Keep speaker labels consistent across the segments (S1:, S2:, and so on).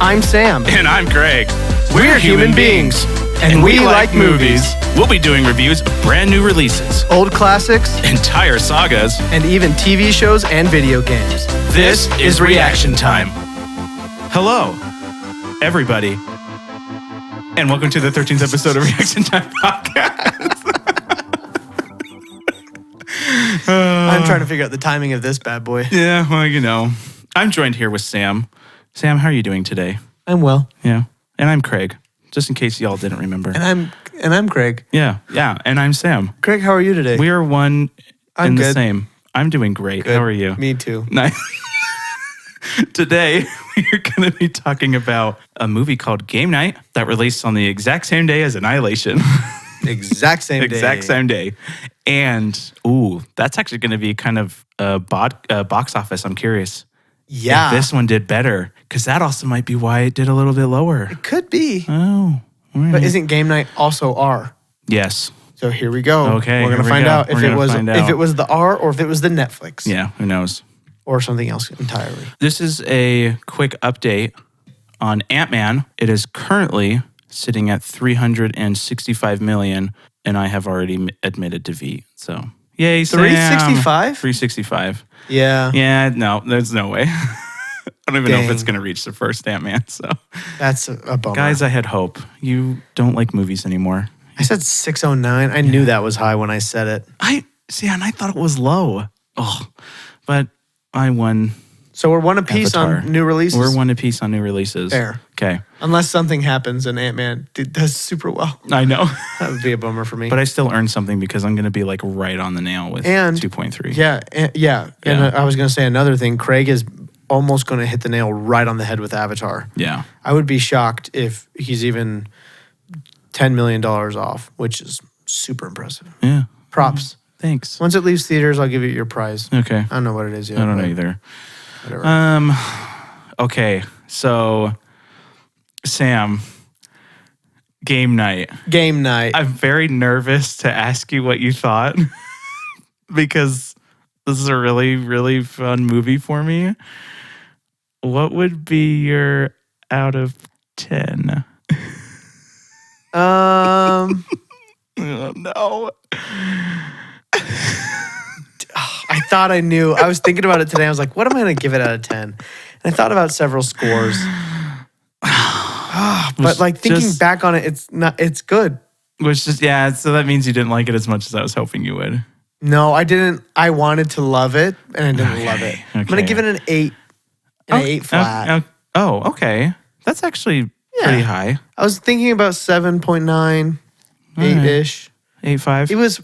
S1: I'm Sam.
S2: And I'm Greg.
S1: We're human beings. And we like movies.
S2: We'll be doing reviews of brand new releases,
S1: Old classics,
S2: entire sagas,
S1: and even TV shows and video games.
S2: This is Reaction Time. Hello, everybody. And welcome to the 13th episode of Reaction Time Podcast.
S1: I'm trying to figure out the timing of this bad boy.
S2: Yeah, well, you know. I'm joined here with Sam. Sam, how are you doing today?
S1: I'm well.
S2: Yeah. And I'm Craig, just in case y'all didn't remember.
S1: And I'm Craig.
S2: Yeah. And I'm Sam.
S1: Craig, how are you today?
S2: We are one and the
S1: good.
S2: same. I'm doing great.
S1: Good.
S2: How are you?
S1: Me too.
S2: Nice. Today, we're going to be talking about a movie called Game Night that released on the exact same day as Annihilation.
S1: Exact same day.
S2: Exact same day. And, that's actually going to be kind of a box office. I'm curious.
S1: Yeah.
S2: If this one did better, because that also might be why it did a little bit lower.
S1: It could be.
S2: Oh. All right.
S1: But isn't Game Night also R?
S2: Yes.
S1: So here we go.
S2: Okay,
S1: We're gonna
S2: here we
S1: find
S2: go.
S1: out
S2: We're
S1: if
S2: gonna
S1: it was
S2: find
S1: if
S2: out.
S1: it was the R or if it was the Netflix.
S2: Yeah, who knows?
S1: Or something else entirely.
S2: This is a quick update on Ant-Man. It is currently sitting at $365 million, and I have already admitted defeat. So, yay, Sam.
S1: 365?
S2: 365.
S1: Yeah.
S2: Yeah, no, there's no way. I don't even know if it's
S1: Dang.
S2: going to reach the first Ant-Man. So,
S1: That's a bummer.
S2: guys, I had hope. You don't like movies anymore.
S1: I said 609. I knew that was high when I said it.
S2: And I thought it was low. Oh, but I won.
S1: So we're one apiece
S2: Avatar.
S1: on new releases.
S2: We're one apiece on new releases.
S1: Fair.
S2: Okay.
S1: Unless something happens and Ant-Man does super well.
S2: I know.
S1: That would be a bummer for me.
S2: But I still earned something because I'm going to be like right on the nail with
S1: And-
S2: 2.3.
S1: Yeah. And
S2: Yeah.
S1: I was going to say another thing. Craig is almost going to hit the nail right on the head with Avatar.
S2: Yeah.
S1: I would be shocked if he's even $10 million off, which is super impressive.
S2: Yeah.
S1: Props.
S2: Thanks.
S1: Once it leaves theaters, I'll give you your prize.
S2: Okay.
S1: I don't know what it is yet.
S2: I don't know
S1: but
S2: either.
S1: Whatever.
S2: Okay. So, Sam, Game Night.
S1: Game Night.
S2: I'm very nervous to ask you what you thought because this is a really, really fun movie for me. What would be your out of 10? Oh, no.
S1: I thought I knew. I was thinking about it today. I was like, what am I going to give it out of 10? And I thought about several scores. But like thinking back on it, it's good.
S2: Which just, yeah, so that means you didn't like it as much as I was hoping you would.
S1: No, I didn't. I wanted to love it and I didn't love it. I'm going to give it an 8. An 8 flat.
S2: Okay. That's actually pretty high.
S1: I was thinking about 7.9, 8-ish.
S2: 8.5?
S1: It was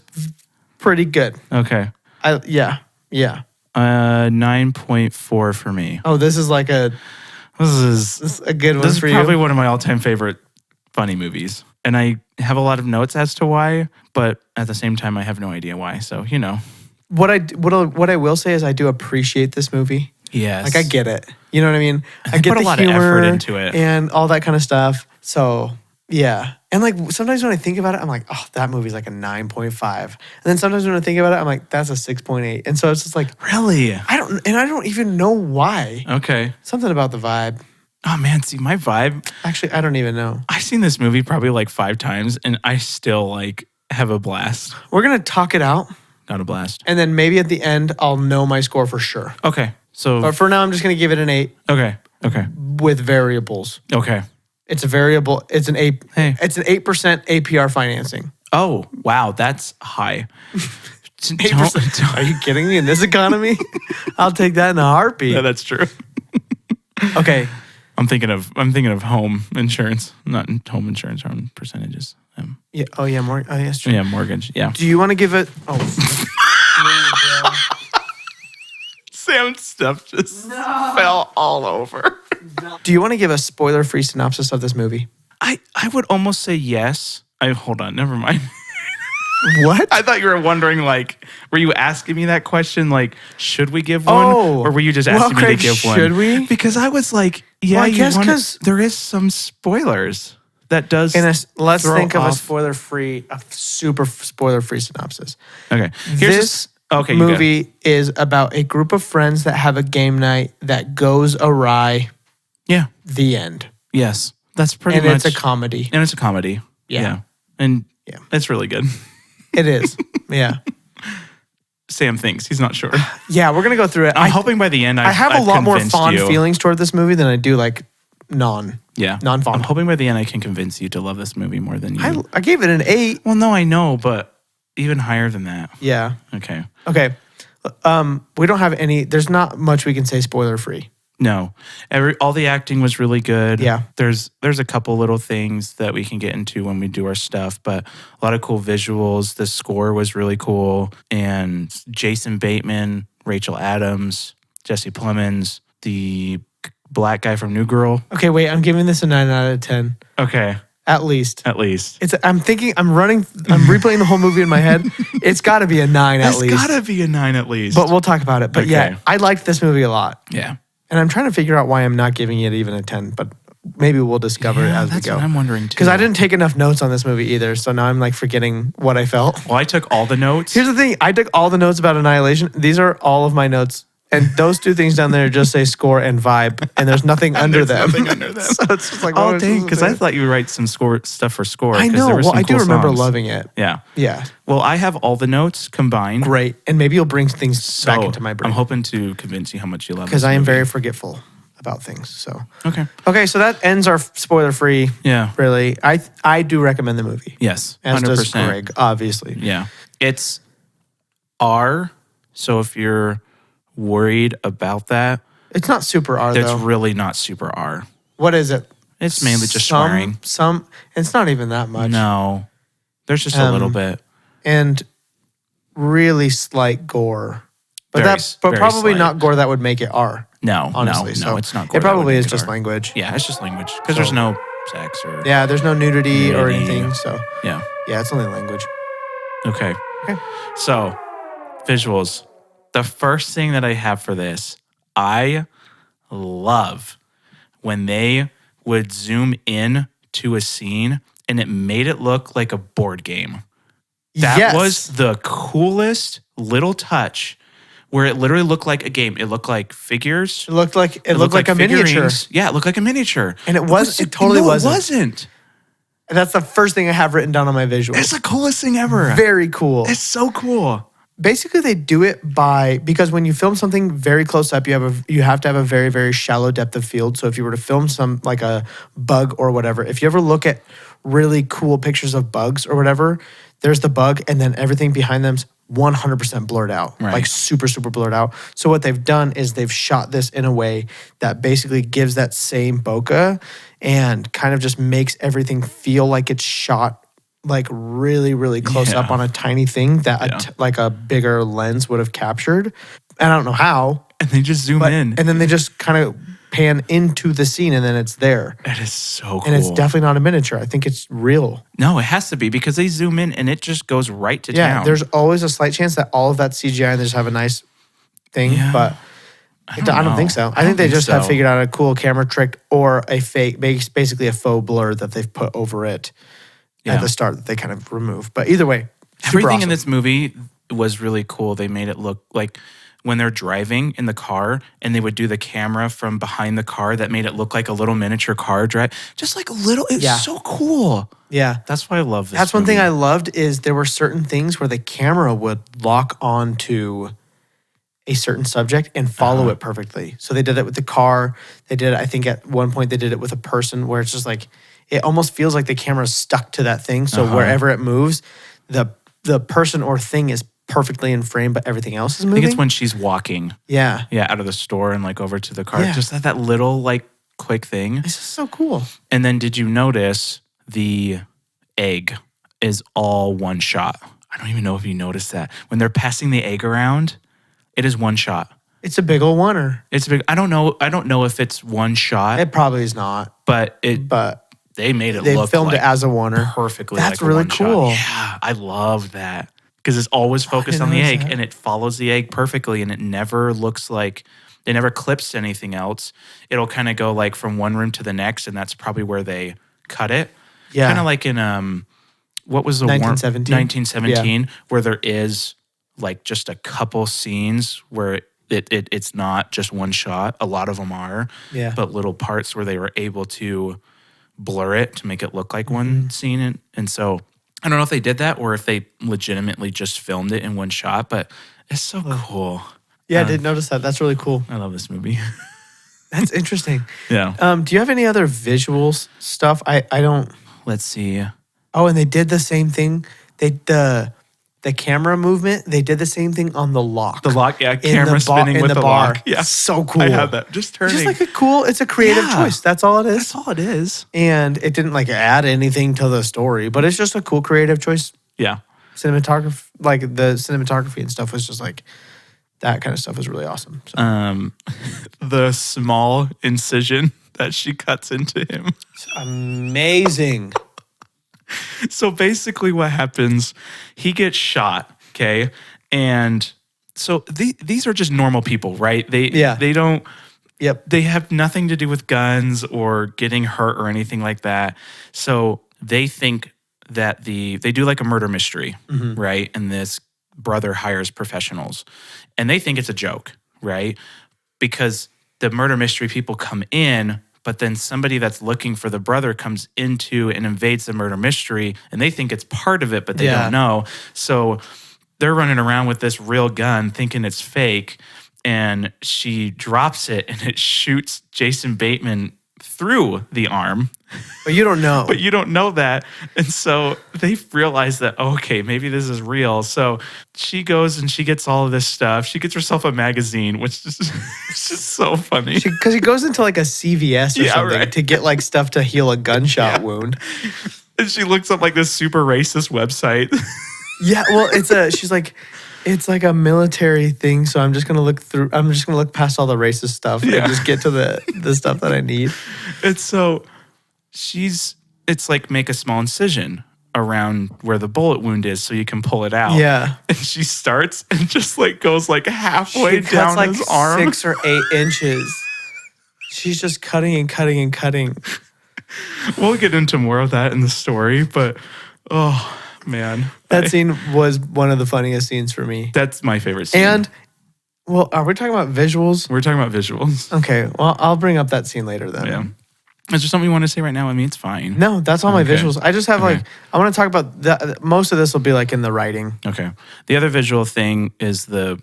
S1: pretty good.
S2: Okay.
S1: Yeah.
S2: 9.4 for me.
S1: Oh, this is like
S2: This
S1: this is a good one
S2: is
S1: for
S2: probably
S1: you.
S2: one of my all-time favorite funny movies. And I have a lot of notes as to why, but at the same time, I have no idea why. So, you know.
S1: What I will say is I do appreciate this movie.
S2: Yes.
S1: Like I get it. You know what I mean? I get
S2: put a
S1: the
S2: lot of
S1: humor
S2: effort into it.
S1: and all that kind of stuff. So yeah. And like sometimes when I think about it, I'm like, oh, that movie's like a 9.5. And then sometimes when I think about it, I'm like, that's a 6.8. And so it's just like,
S2: Really?
S1: I don't even know why.
S2: Okay.
S1: Something about the vibe.
S2: Oh, man. See, my vibe.
S1: Actually, I don't even know.
S2: I've seen this movie probably like 5 times, and I still like have a blast.
S1: We're going to talk it out.
S2: Got a blast.
S1: And then maybe at the end, I'll know my score for sure.
S2: Okay. So,
S1: But for now, I'm just going to give it an 8
S2: okay.
S1: with variables.
S2: Okay.
S1: It's a variable. It's an 8.
S2: Hey.
S1: It's an 8% APR financing.
S2: Oh, wow. That's high.
S1: 8%. Are you kidding me? In this economy, I'll take that in a heartbeat.
S2: Yeah, that's true.
S1: Okay.
S2: I'm thinking of home insurance, not home insurance, on percentages.
S1: Yeah. Oh yeah. Oh, yeah, that's true.
S2: Yeah, mortgage. Yeah.
S1: Do you want to give it? Oh.
S2: Sam's stuff just fell all over.
S1: Do you want to give a spoiler-free synopsis of this movie?
S2: I would almost say yes. Hold on, never mind.
S1: What?
S2: I thought you were wondering, like, were you asking me that question, like, should we give one?
S1: Oh.
S2: Or were you just asking me
S1: Craig,
S2: to give one?
S1: should we?
S2: Because I was like, yeah,
S1: Well, I guess because
S2: there is some spoilers that does.
S1: Let's
S2: throw
S1: think of a
S2: off-
S1: spoiler-free, a super spoiler-free synopsis.
S2: Okay.
S1: This
S2: you
S1: movie is about a group of friends that have a game night that goes awry.
S2: Yeah.
S1: The end.
S2: Yes. That's pretty
S1: And
S2: much.
S1: it's a comedy.
S2: And it's a comedy.
S1: Yeah.
S2: And
S1: Yeah.
S2: it's really good.
S1: It is. Yeah.
S2: Sam thinks he's not sure.
S1: Yeah, we're going to go through it.
S2: I'm hoping by the end
S1: I have a lot more
S2: convinced
S1: fond
S2: you.
S1: feelings toward this movie than I do like non-fond.
S2: I'm hoping by the end I can convince you to love this movie more than you.
S1: I gave it an 8.
S2: Well, no, I know, but even higher than that.
S1: Yeah.
S2: Okay.
S1: Okay. We don't have any, there's not much we can say spoiler free.
S2: No, all the acting was really good.
S1: Yeah.
S2: There's a couple little things that we can get into when we do our stuff, but a lot of cool visuals. The score was really cool, and Jason Bateman, Rachel Adams, Jesse Plemons, the black guy from New Girl.
S1: Okay, wait, I'm giving this a 9 out of 10.
S2: Okay,
S1: At least.
S2: at least
S1: I'm replaying the whole movie in my head. It's got to be a 9 at least.
S2: It's gotta be a 9 at least.
S1: But we'll talk about it. But
S2: Okay.
S1: yeah, I liked this movie a lot.
S2: yeah,
S1: And I'm trying to figure out why I'm not giving it even a 10, but maybe we'll discover it as we
S2: that's
S1: go.
S2: what I'm wondering too.
S1: Because I didn't take enough notes on this movie either, so now I'm like forgetting what I felt.
S2: Well, I took all the notes.
S1: Here's the thing, I took all the notes about Annihilation. These are all of my notes. And those two things down there just say score and vibe, and there's nothing under them.
S2: nothing under them.
S1: So it's just like,
S2: Oh,
S1: what was
S2: dang,
S1: this
S2: because I thought you would write some stuff for score.
S1: I
S2: 'cause
S1: know.
S2: there were
S1: Well,
S2: some
S1: I do
S2: cool
S1: remember
S2: songs.
S1: loving it.
S2: Yeah.
S1: Yeah.
S2: Well, I have all the notes combined.
S1: Great. And maybe you'll bring things
S2: So
S1: back into my brain.
S2: I'm hoping to convince you how much you love it.
S1: Because I am very forgetful about things. So
S2: Okay.
S1: okay, so that ends our spoiler free.
S2: Yeah.
S1: Really, I do recommend the movie.
S2: Yes.
S1: As
S2: 100%.
S1: does Greg, obviously.
S2: Yeah. It's R. So if you're worried about that,
S1: It's not super R
S2: it's
S1: though.
S2: really not super R.
S1: What is it?
S2: It's mainly just swearing.
S1: It's not even that much.
S2: No. There's just a little bit.
S1: And really slight gore. But
S2: Very
S1: probably
S2: slight.
S1: not gore that would make it R.
S2: No,
S1: Honestly,
S2: no,
S1: so
S2: it's not. Gore
S1: It
S2: that would
S1: probably
S2: make
S1: is
S2: it
S1: just
S2: R.
S1: language.
S2: Yeah, it's just language because there's no sex or
S1: Yeah, there's no nudity or
S2: Nudity.
S1: anything. So
S2: yeah.
S1: yeah, it's only language.
S2: Okay.
S1: Okay.
S2: So, visuals. The first thing that I have for this, I love when they would zoom in to a scene and it made it look like a board game. That
S1: Yes.
S2: was the coolest little touch where it literally looked like a game. It looked like figures.
S1: It looked like a miniature.
S2: figurines. Yeah, it looked like a miniature.
S1: And it totally
S2: no,
S1: wasn't.
S2: It wasn't.
S1: And that's the first thing I have written down on my visuals.
S2: It's the coolest thing ever.
S1: Very cool.
S2: It's so cool.
S1: Basically, they do it because when you film something very close up, you have to have a very, very shallow depth of field. So if you were to film some like a bug or whatever, if you ever look at really cool pictures of bugs or whatever, there's the bug and then everything behind them's 100% blurred out,
S2: Right.
S1: like super, super blurred out. So what they've done is they've shot this in a way that basically gives that same bokeh and kind of just makes everything feel like it's shot like really, really close up
S2: Yeah.
S1: on a tiny thing that
S2: Yeah.
S1: like a bigger lens would have captured. And I don't know how,
S2: And they just zoom in.
S1: and then they just kind of pan into the scene and then it's there.
S2: It is so cool.
S1: And it's definitely not a miniature. I think it's real.
S2: No, it has to be because they zoom in and it just goes right to
S1: Yeah,
S2: town.
S1: there's always a slight chance that all of that CGI and they just have a nice thing,
S2: Yeah.
S1: but I don't
S2: know.
S1: think so. I
S2: I
S1: think
S2: don't
S1: they
S2: think
S1: just have
S2: so.
S1: figured out a cool camera trick or a fake, basically a faux blur that they've put over it
S2: Yeah.
S1: at the start that they kind of remove. But either way, super
S2: Everything
S1: awesome.
S2: in this movie was really cool. They made it look like when they're driving in the car and they would do the camera from behind the car that made it look like a little miniature car drive. Just like a little, it's
S1: Yeah.
S2: so cool.
S1: Yeah.
S2: That's why I love this.
S1: That's one thing
S2: movie.
S1: I loved is there were certain things where the camera would lock onto a certain subject and follow it perfectly. So they did it with the car. They did it, I think at one point they did it with a person where it's just like, it almost feels like the camera's stuck to that thing. So wherever it moves, the person or thing is perfectly in frame, but everything else is
S2: I
S1: moving.
S2: think it's when she's walking,
S1: yeah.
S2: out of the store and like over to the car.
S1: Yeah.
S2: Just that little like quick thing.
S1: It's just so cool.
S2: And then did you notice the egg is all one shot? I don't even know if you noticed that. When they're passing the egg around, it is one shot.
S1: It's a big old oneer.
S2: It's big. I don't know if it's one shot,
S1: It probably is not,
S2: but they made it
S1: they
S2: look
S1: filmed
S2: like
S1: it as a oneer.
S2: perfectly.
S1: That's
S2: like a
S1: really
S2: one shot.
S1: cool.
S2: Yeah, I love that because it's always focused
S1: didn't
S2: on the
S1: notice
S2: egg
S1: that.
S2: and it follows the egg perfectly, and it never looks like it never clips to anything else. It'll kind of go like from one room to the next, and that's probably where they cut it.
S1: Yeah.
S2: Kind of like in what was the
S1: 1917?
S2: 1917, where there is like just a couple scenes where it's not just one shot. A lot of them are,
S1: Yeah.
S2: but little parts where they were able to blur it to make it look like one scene. And so I don't know if they did that or if they legitimately just filmed it in one shot, but it's so cool.
S1: Yeah, I did notice that. That's really cool.
S2: I love this movie.
S1: That's interesting.
S2: Yeah.
S1: Do you have any other visuals stuff? I don't.
S2: Let's see.
S1: Oh, and they did the same thing. The camera movement, they did the same thing on the lock.
S2: The lock, yeah, camera spinning with the
S1: bar.
S2: lock. Yeah.
S1: So cool.
S2: I have that. Just turning.
S1: Just like it's a creative choice. That's all it is.
S2: That's all it is.
S1: And it didn't like add anything to the story, but it's just a cool creative choice.
S2: Yeah.
S1: Cinematography, like the cinematography and stuff was just like, that kind of stuff was really awesome. So.
S2: The small incision that she cuts into him.
S1: It's amazing.
S2: So basically what happens, he gets shot, okay? And so these are just normal people, right? They don't they have nothing to do with guns or getting hurt or anything like that. So they think that they do like a murder mystery, right? And this brother hires professionals. And they think it's a joke, right? Because the murder mystery people come in, but then somebody that's looking for the brother comes into and invades the murder mystery, and they think it's part of it, but they don't know. So they're running around with this real gun thinking it's fake, and she drops it, and it shoots Jason Bateman through the arm.
S1: But you don't know.
S2: But you don't know that. And so they realize that, okay, maybe this is real. So she goes and she gets all of this stuff. She gets herself a magazine, which is it's just so funny.
S1: Because he goes into like a CVS or something to get like stuff to heal a gunshot wound.
S2: And she looks up like this super racist website.
S1: Yeah, well, it's like a military thing. So I'm just gonna look past all the racist stuff and just get to the stuff that I need.
S2: And so it's like make a small incision around where the bullet wound is so you can pull it out.
S1: Yeah.
S2: And she starts and just like goes like halfway down
S1: like
S2: his arm.
S1: 6 or 8 inches. She's just cutting and cutting and cutting.
S2: We'll get into more of that in the story, but oh man.
S1: That scene was one of the funniest scenes for me.
S2: That's my favorite scene.
S1: And well, are we talking about visuals?
S2: We're talking about visuals.
S1: Okay. Well, I'll bring up that scene later then.
S2: Yeah. Is there something you want to say right now? I mean, it's fine.
S1: No, that's all my visuals. I just have like, I want to talk about most of this will be like in the writing.
S2: Okay. The other visual thing is the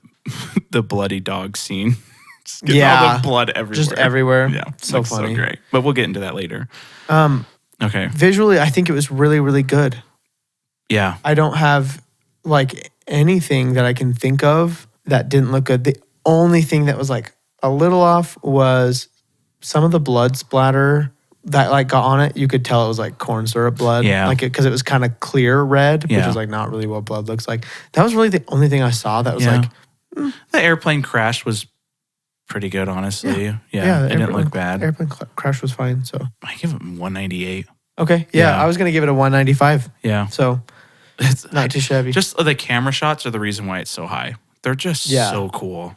S2: bloody dog scene. Just getting all the blood everywhere.
S1: Just everywhere.
S2: Yeah.
S1: So funny.
S2: So great. But we'll get into that later. Okay.
S1: Visually, I think it was really, really good.
S2: Yeah.
S1: I don't have like anything that I can think of that didn't look good. The only thing that was like a little off was some of the blood splatter that like got on it. You could tell it was like corn syrup blood.
S2: Yeah.
S1: Like because it was kind of clear red, which is like not really what blood looks like. That was really the only thing I saw that was like.
S2: The airplane crash was pretty good, honestly. Yeah. It didn't look bad.
S1: Airplane crash was fine. So
S2: I give it 198.
S1: Okay. Yeah. I was going to give it a 195.
S2: Yeah.
S1: So it's not too shabby.
S2: Just the camera shots are the reason why it's so high. They're just so cool.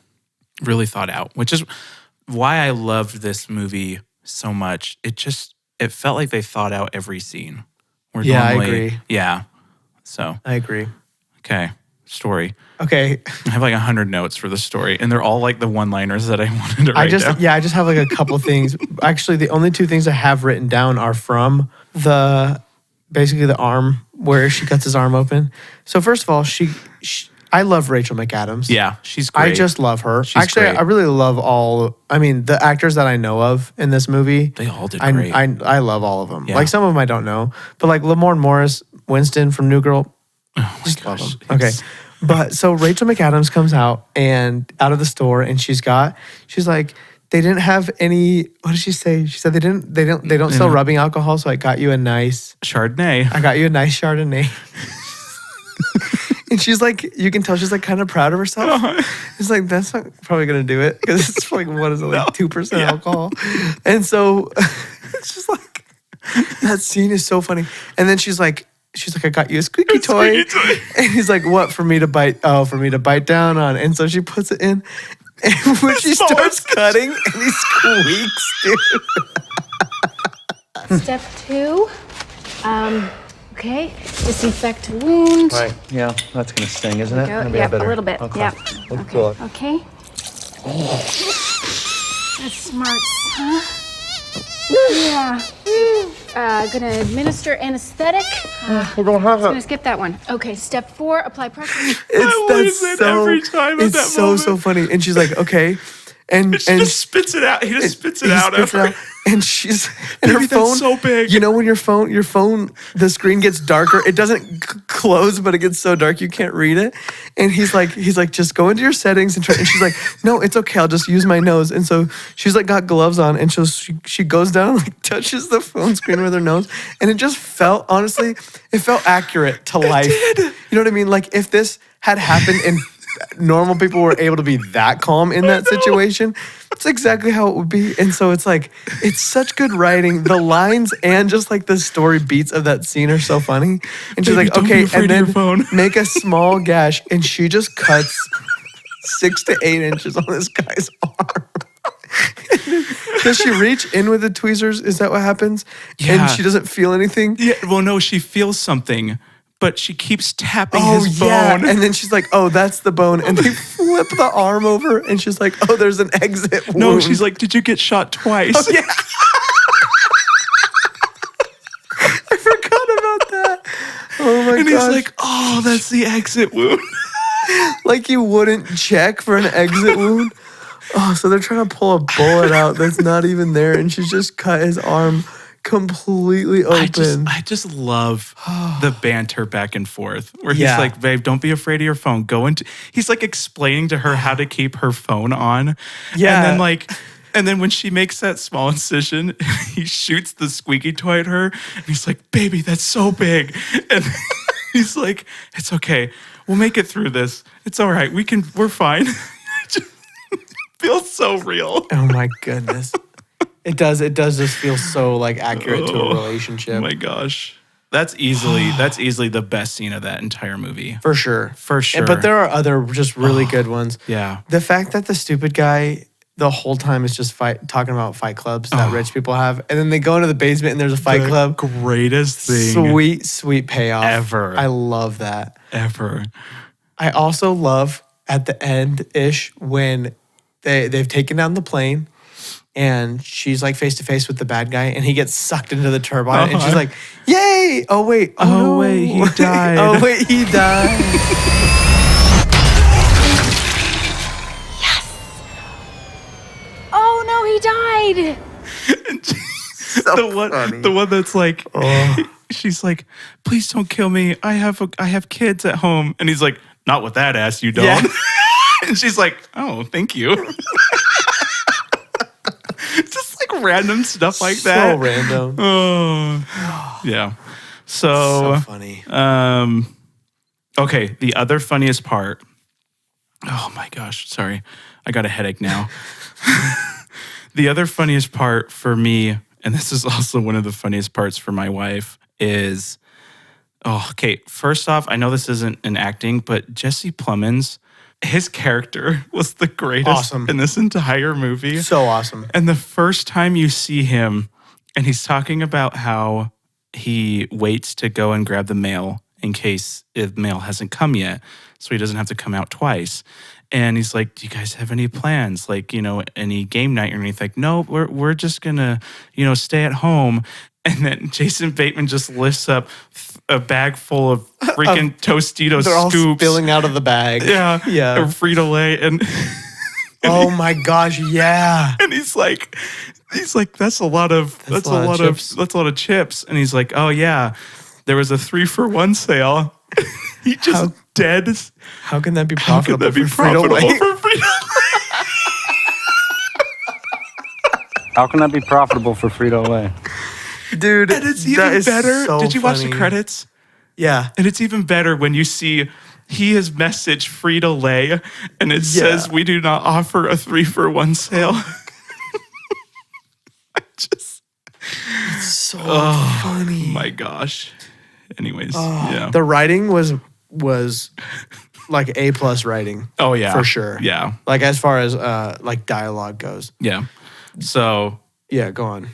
S2: Really thought out, which is why I loved this movie so much. It felt like they thought out every scene.
S1: I agree.
S2: Yeah. So.
S1: I agree.
S2: Okay. Story.
S1: Okay.
S2: I have like 100 notes for the story, and they're all like the one-liners that I wanted to write down.
S1: I just have like a couple things. Actually, the only 2 things I have written down are from basically the arm where she cuts his arm open. So first of all, I love Rachel McAdams.
S2: Yeah, she's great.
S1: I just love her.
S2: She's great.
S1: I really love the actors that I know of in this movie.
S2: They all did great.
S1: I love all of them.
S2: Yeah.
S1: Like some of them I don't know, but like Lamorne Morris, Winston from New Girl, just love them. Okay. But so Rachel McAdams comes out of the store, and she's like, they didn't have any. What did she say? She said they don't sell rubbing alcohol, so I got you a nice
S2: Chardonnay.
S1: I got you a nice Chardonnay. And she's like, you can tell she's like kind of proud of herself. It's like, that's not probably gonna do it because it's like, what is it, like 2% alcohol? And so it's just like, that scene is so funny. And then she's like, I got you a squeaky toy. And he's like, what, for me to bite? Oh, for me to bite down on. And so she puts it in. And when she starts cutting, and he squeaks, dude.
S3: Step 2, okay, disinfect wound.
S4: Right, yeah, that's gonna sting, isn't it?
S3: Yep, a little bit,
S4: Okay.
S3: yep.
S4: Let's do it.
S3: Okay. That's smart, huh? Yeah. Gonna administer anesthetic. Gonna skip that one. Okay, step 4, apply pressure.
S2: Every time at that
S1: so
S2: moment.
S1: funny. And she's like, okay. And
S2: She just spits it out. He just spits it out.
S1: And she's and
S2: Baby,
S1: her phone
S2: that's so big.
S1: You know when your phone, the screen gets darker. It doesn't close, but it gets so dark you can't read it. And he's like, just go into your settings and try. And she's like, no, it's okay. I'll just use my nose. And so she's like got gloves on, and she goes down and like touches the phone screen with her nose, and it just felt honestly, it felt accurate to life.
S2: It did.
S1: You know what I mean? Like if this had happened and normal people were able to be that calm in that situation, it's exactly how it would be. And so it's like, it's such good writing. The lines and just like the story beats of that scene are so funny. And she's
S2: Baby,
S1: like,
S2: don't be
S1: okay,
S2: afraid
S1: and
S2: of
S1: then
S2: your phone.
S1: make a small gash. And she just cuts 6 to 8 inches on this guy's arm. Does she reach in with the tweezers? Is that what happens?
S2: Yeah.
S1: And she doesn't feel anything?
S2: Yeah, well, no, she feels something, but she keeps tapping
S1: Oh,
S2: his
S1: yeah.
S2: bone.
S1: And then she's like, oh, that's the bone. And they flip the arm over, and she's like, oh, there's an exit wound.
S2: No, she's like, did you get shot twice?
S1: Oh, yeah. I forgot about that. Oh, my god.
S2: And he's like, oh, that's the exit wound.
S1: Like you wouldn't check for an exit wound. Oh, so they're trying to pull a bullet out that's not even there, and she's just cut his arm completely open.
S2: I just love the banter back and forth where he's
S1: Yeah.
S2: like, babe, don't be afraid of your phone. He's like explaining to her how to keep her phone on.
S1: Yeah.
S2: And then when she makes that small incision, he shoots the squeaky toy at her. And he's like, baby, that's so big. And he's like, it's okay. We'll make it through this. It's all right. We're fine. It feels so real.
S1: Oh my goodness. It does just feel so like accurate to a relationship.
S2: Oh my gosh. That's easily the best scene of that entire movie.
S1: For sure.
S2: For sure.
S1: But there are other just really good ones.
S2: Yeah.
S1: The fact that the stupid guy the whole time is just talking about fight clubs that rich people have. And then they go into the basement and there's a fight club.
S2: Greatest thing.
S1: Sweet payoff.
S2: Ever.
S1: I love that.
S2: Ever.
S1: I also love at the end-ish when they've taken down the plane and she's like face to face with the bad guy and he gets sucked into the turbine and she's like, yay! Oh wait.
S2: Oh,
S1: no.
S2: wait, he died.
S1: Oh wait, he died.
S3: Oh no, he died.
S2: The one that's like, she's like, please don't kill me. I have kids at home. And he's like, not with that ass, you don't.
S1: Yeah.
S2: And she's like, oh, thank you. Just like random stuff like that.
S1: So random.
S2: Oh, yeah. So
S1: funny.
S2: Okay, the other funniest part. Oh my gosh, sorry. I got a headache now. The other funniest part for me, and this is also one of the funniest parts for my wife, is okay, first off, I know this isn't an acting, but Jesse Plemons, his character was the greatest in this entire movie.
S1: So awesome.
S2: And the first time you see him, and he's talking about how he waits to go and grab the mail in case the mail hasn't come yet, so he doesn't have to come out twice. And he's like, do you guys have any plans? Like, any game night or anything? Like, no, we're just gonna, stay at home. And then Jason Bateman just lifts up a bag full of freaking Tostitos
S1: They're all
S2: scoops.
S1: spilling out of the bag.
S2: Yeah.
S1: Yeah.
S2: Or Frito Lay. And
S1: oh my gosh, yeah.
S2: and he's like, that's a lot of chips. And he's like, oh yeah, there was a 3-for-1 sale. He just dead.
S1: How can that be
S2: How could
S1: profitable
S2: that be
S1: for Frito
S2: profitable
S1: Lay?
S2: for Frito
S4: How can that be profitable for Frito Lay?
S1: Dude,
S2: And it's
S1: that
S2: even
S1: is
S2: better.
S1: so
S2: Did you watch the
S1: funny.
S2: credits?
S1: Yeah.
S2: And it's even better when you see he has messaged Frito Lay and it says, we do not offer a 3-for-1 sale.
S1: It's so funny.
S2: My gosh. Anyways, yeah.
S1: The writing was like A+ writing.
S2: Oh, yeah.
S1: For sure.
S2: Yeah.
S1: Like as far as like dialogue goes.
S2: Yeah. So
S1: Yeah, go on.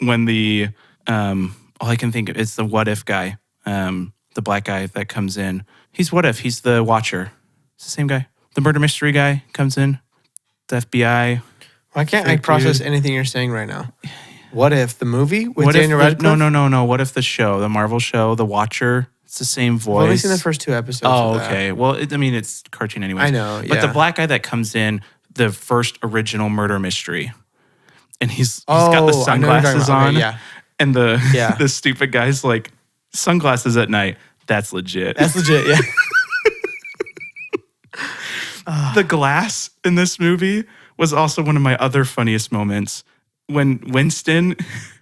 S2: when the all I can think of is the What If guy, the black guy that comes in. He's What If. He's the Watcher. It's the same guy. The murder mystery guy comes in. the FBI.
S1: Why can't I
S2: Fake
S1: process
S2: dude.
S1: anything you're saying right now? What if the movie with
S2: What if
S1: Daniel
S2: the,
S1: Radcliffe?
S2: no. What if the show, the Marvel show, The Watcher, it's the same voice?
S1: I've only seen the first 2 episodes.
S2: Oh,
S1: of that.
S2: okay. Well, it's cartoon anyways.
S1: I know,
S2: But the
S1: yeah.
S2: black guy that comes in, the first original murder mystery, and he's got the
S1: I know what you're talking
S2: sunglasses
S1: about.
S2: on,
S1: Okay, yeah.
S2: and
S1: Yeah.
S2: the stupid guy's like, sunglasses at night. That's legit.
S1: That's legit, yeah.
S2: The glass in this movie was also one of my other funniest moments when Winston,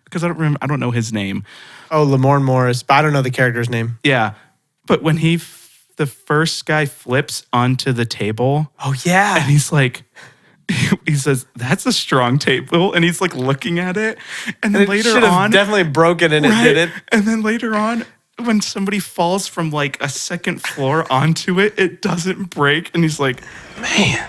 S2: because I don't know his name.
S1: Oh, Lamorne Morris, but I don't know the character's name.
S2: Yeah, but when the first guy flips onto the table,
S1: Oh, yeah.
S2: and he's like, he says, "That's a strong table," and he's like looking at it, and then
S1: It
S2: later
S1: should have
S2: on,
S1: definitely broken and
S2: right?
S1: it didn't.
S2: And then later on, when somebody falls from like a second floor onto it, it doesn't break, and he's like,
S5: Man,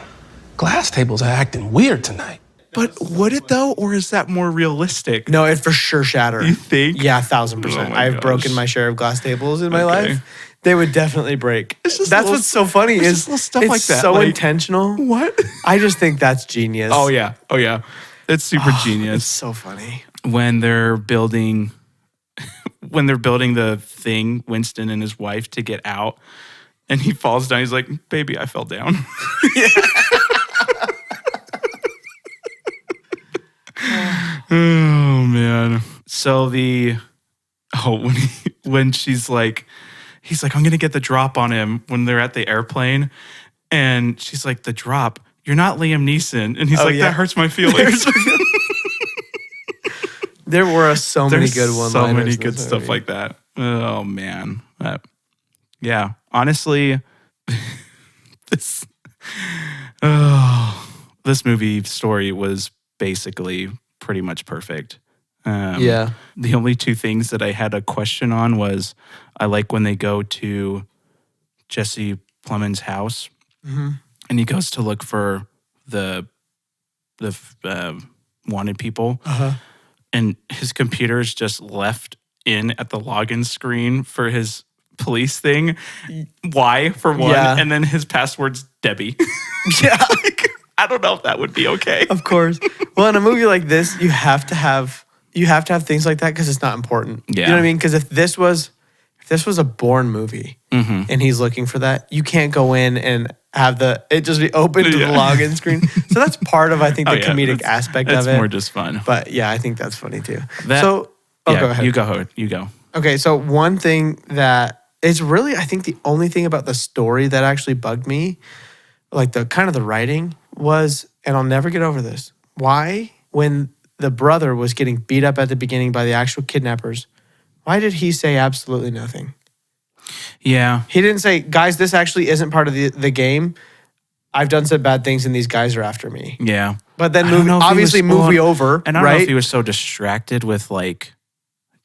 S5: glass tables are acting weird tonight.
S2: "But would it though, or is that more realistic?"
S1: No, it for sure shattered.
S2: You think?
S1: Yeah, 1,000%.
S2: Oh my
S1: I've
S2: gosh.
S1: broken my share of glass tables in my
S2: Okay.
S1: life. They would definitely break.
S2: It's just
S1: That's
S2: little-
S1: what's so funny
S2: it's
S1: is
S2: just little stuff
S1: it's
S2: like that,
S1: so
S2: like-
S1: intentional.
S2: What?
S1: I just think that's genius.
S2: Oh yeah, it's super
S1: It's
S2: genius
S1: so funny.
S2: when they're building the thing, Winston and his wife, to get out, and he falls down. He's like, "Baby, I fell down." Oh man. So when she's like, he's like, "I'm gonna get the drop on him," when they're at the airplane, and she's like, "The drop? You're not Liam Neeson," and he's
S1: Oh,
S2: like,
S1: yeah.
S2: "That hurts my feelings."
S1: There were so many good one-liners.
S2: So many
S1: in
S2: good
S1: this
S2: stuff
S1: movie.
S2: like that. Oh man. Yeah. Honestly, this movie story was basically pretty much perfect.
S1: Yeah.
S2: The only 2 things that I had a question on was I like when they go to Jesse Plemons' house,
S1: Mm-hmm.
S2: and he goes to look for the wanted people.
S1: Uh-huh.
S2: And his computer's just left in at the login screen for his police thing. Why, for one?
S1: Yeah.
S2: And then his password's Debbie.
S1: Yeah.
S2: I don't know if that would be okay.
S1: Of course. Well, in a movie like this, you have to have things like that because it's not important.
S2: Yeah.
S1: You know what I mean? Because if this was a Bourne movie
S2: Mm-hmm.
S1: and he's looking for that, you can't go in and have it just be open to the
S2: Yeah.
S1: login screen. So that's part of, I think, the comedic
S2: that's-
S1: aspect
S2: that's
S1: of it.
S2: more just fun.
S1: But yeah, I think that's funny too.
S2: That-
S1: Go ahead.
S2: You go. You go.
S1: Okay, so one thing that is really, I think, the only thing about the story that actually bugged me, like the kind of the writing, was, and I'll never get over this. Why, when the brother was getting beat up at the beginning by the actual kidnappers, why did he say absolutely nothing?
S2: Yeah.
S1: He didn't say, guys, this actually isn't part of the game. I've done some bad things and these guys are after me.
S2: Yeah.
S1: But then
S2: I don't know if he
S1: obviously
S2: was-
S1: movie
S2: well,
S1: over,
S2: And I don't know
S1: right?
S2: if he was so distracted with like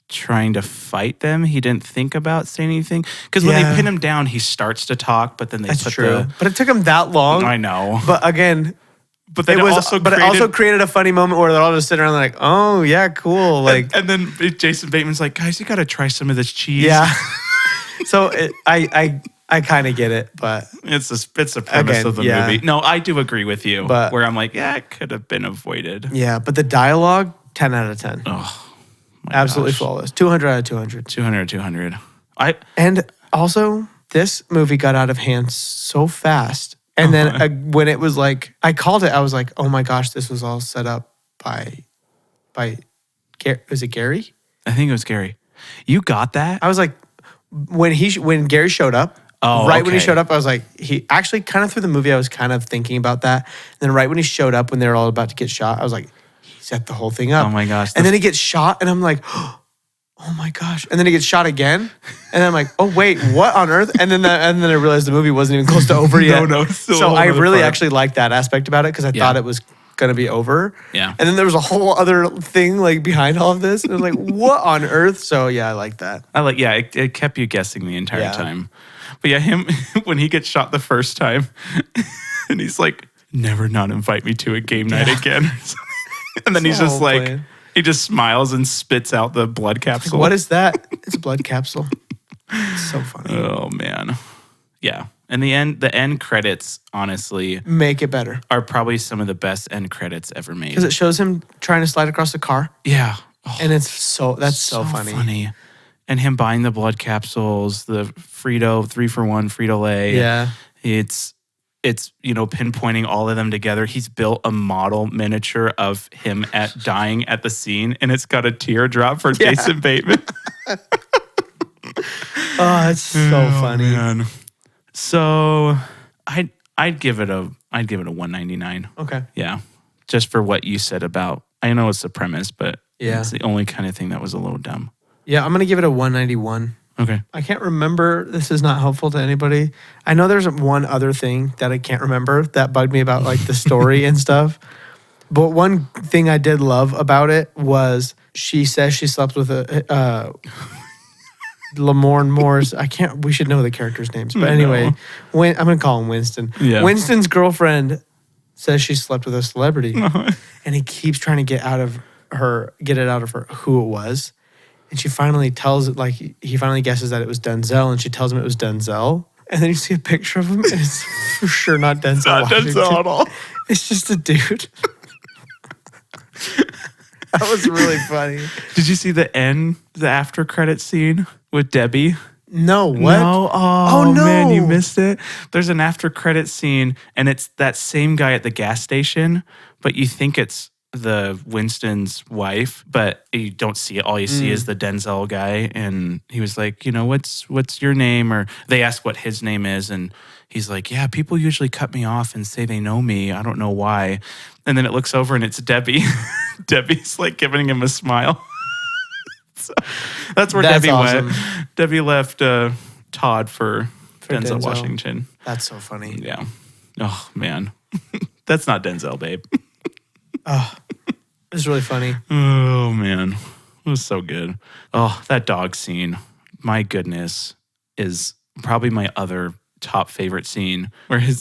S2: trying to fight them, he didn't think about saying anything. Because when
S1: Yeah.
S2: they pin him down, he starts to talk, but then they
S1: That's
S2: put
S1: true. But it took him that long.
S2: I know.
S1: But again,
S2: But then
S1: it
S2: also
S1: created a funny moment where they're all just sitting around like, oh yeah, cool. Like,
S2: and then Jason Bateman's like, "Guys, you got to try some of this cheese."
S1: yeah. So I kind of get it, but
S2: it's the premise
S1: Again,
S2: of the
S1: yeah.
S2: movie. No, I do agree with you.
S1: But-
S2: where I'm like, yeah, it could have been avoided.
S1: yeah, but the dialogue, 10 out of 10.
S2: Oh, my
S1: Absolutely
S2: gosh.
S1: flawless. 200 out of 200.
S2: 200.
S1: And also, this movie got out of hand so fast. And then when it was like, I called it, I was like, oh my gosh, this was all set up by is it Gary?
S2: I think it was Gary. You got that?
S1: I was like, when Gary showed up,
S2: Oh,
S1: right when he
S2: okay.
S1: showed up, I was like, he actually kind of through the movie, I was kind of thinking about that. And then right when he showed up, when they were all about to get shot, I was like, he set the whole thing up.
S2: Oh my gosh.
S1: And then he gets shot, and I'm like, oh my gosh. And then he gets shot again. And then I'm like, oh wait, what on earth? And then I realized the movie wasn't even close to over yet.
S2: No, it's still a
S1: so
S2: whole
S1: I
S2: other
S1: really
S2: part.
S1: actually liked that aspect about it because I
S2: Yeah.
S1: thought it was going to be over.
S2: Yeah.
S1: And then there was a whole other thing like behind all of this. And I was like, what on earth? So yeah, I like that.
S2: It kept you guessing the entire
S1: Yeah.
S2: time. But yeah, him, when he gets shot the first time, and he's like, never not invite me to a game night again. And then he's
S1: the
S2: just
S1: whole
S2: like,
S1: plan.
S2: he just smiles and spits out the blood capsule.
S1: What is that? It's a blood capsule. It's so funny.
S2: Oh man. Yeah. And the end credits, honestly,
S1: Make it better.
S2: are probably some of the best end credits ever made.
S1: Because it shows him trying to slide across the car.
S2: Yeah. Oh,
S1: And that's so funny.
S2: And him buying the blood capsules, the Frito 3-for-1 Frito Lay.
S1: Yeah.
S2: It's pinpointing all of them together. He's built a model miniature of him dying at the scene, and it's got a teardrop for Jason Bateman.
S1: Oh, it's so funny.
S2: Man. So I'd give it a 199.
S1: Okay.
S2: Yeah. Just for what you said about, I know it's the premise, but it's the only kind of thing that was a little dumb.
S1: Yeah, I'm going to give it a 191.
S2: Okay.
S1: I can't remember. This is not helpful to anybody. I know there's one other thing that I can't remember that bugged me about like the story and stuff. But one thing I did love about it was she says she slept with a Lamorne Morris. We should know the characters' names. But anyway, I'm going to call him Winston.
S2: Yeah.
S1: Winston's girlfriend says she slept with a celebrity. And he keeps trying to get it out of her who it was. And she finally tells it, like, he finally guesses that it was Denzel, and she tells him it was Denzel. And then you see a picture of him, and it's for sure not Denzel.
S2: Not Denzel at all.
S1: It's just a dude. That was really funny.
S2: Did you see the after credit scene with Debbie?
S1: No, what?
S2: No? Oh,
S1: no.
S2: Man, you missed it. There's an after credit scene, and it's that same guy at the gas station, but you think it's the Winston's wife, but you don't see it. All you see is the Denzel guy, and he was like, what's your name? Or they ask what his name is, and he's like, yeah, people usually cut me off and say they know me. I don't know why. And then it looks over, and it's Debbie. Debbie's like giving him a smile. So that's where Debbie
S1: awesome.
S2: went. Debbie left Todd for Denzel Washington.
S1: That's so funny.
S2: Yeah. Oh, man. That's not Denzel, babe.
S1: Oh, it was really funny.
S2: Oh, man. It was so good. Oh, that dog scene, my goodness, is probably my other top favorite scene where he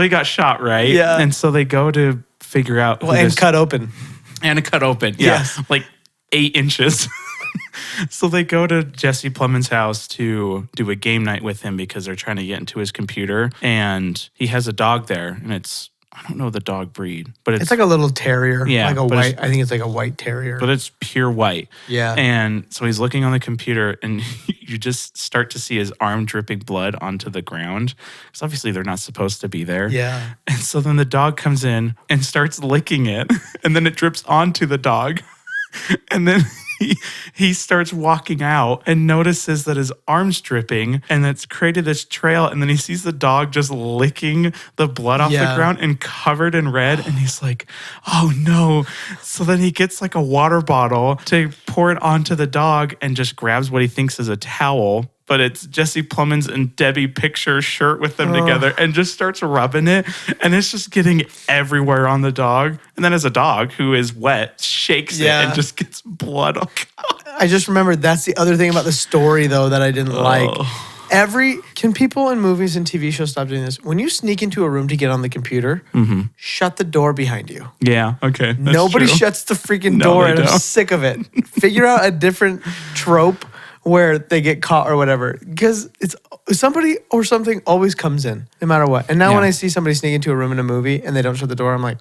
S2: got shot, right?
S1: Yeah.
S2: And so they go to figure out.
S1: Cut open.
S2: And cut open. Yeah. Yes. Like 8 inches. So they go to Jesse Plemons' house to do a game night with him because they're trying to get into his computer. And he has a dog there, and I don't know the dog breed, but it's
S1: like a little terrier.
S2: Yeah.
S1: Like a white, I think it's like a white terrier.
S2: But it's pure white.
S1: Yeah.
S2: And so he's looking on the computer, and you just start to see his arm dripping blood onto the ground. Because obviously they're not supposed to be there.
S1: Yeah.
S2: And so then the dog comes in and starts licking it, and then it drips onto the dog. And then he starts walking out and notices that his arm's dripping, and it's created this trail. And then he sees the dog just licking the blood off the ground and covered in red. And he's like, oh no. So then he gets like a water bottle to pour it onto the dog and just grabs what he thinks is a towel. But it's Jesse Plemons and Debbie picture shirt with them together, and just starts rubbing it. And it's just getting everywhere on the dog. And then as a dog who is wet, shakes it and just gets blood.
S1: I just remembered that's the other thing about the story, though, that I didn't like. Can people in movies and TV shows stop doing this? When you sneak into a room to get on the computer, shut the door behind you.
S2: Yeah, okay.
S1: Nobody shuts the freaking door, and I'm sick of it. Figure out a different trope where they get caught or whatever. Because it's somebody or something always comes in, no matter what. And now when I see somebody sneak into a room in a movie and they don't shut the door, I'm like,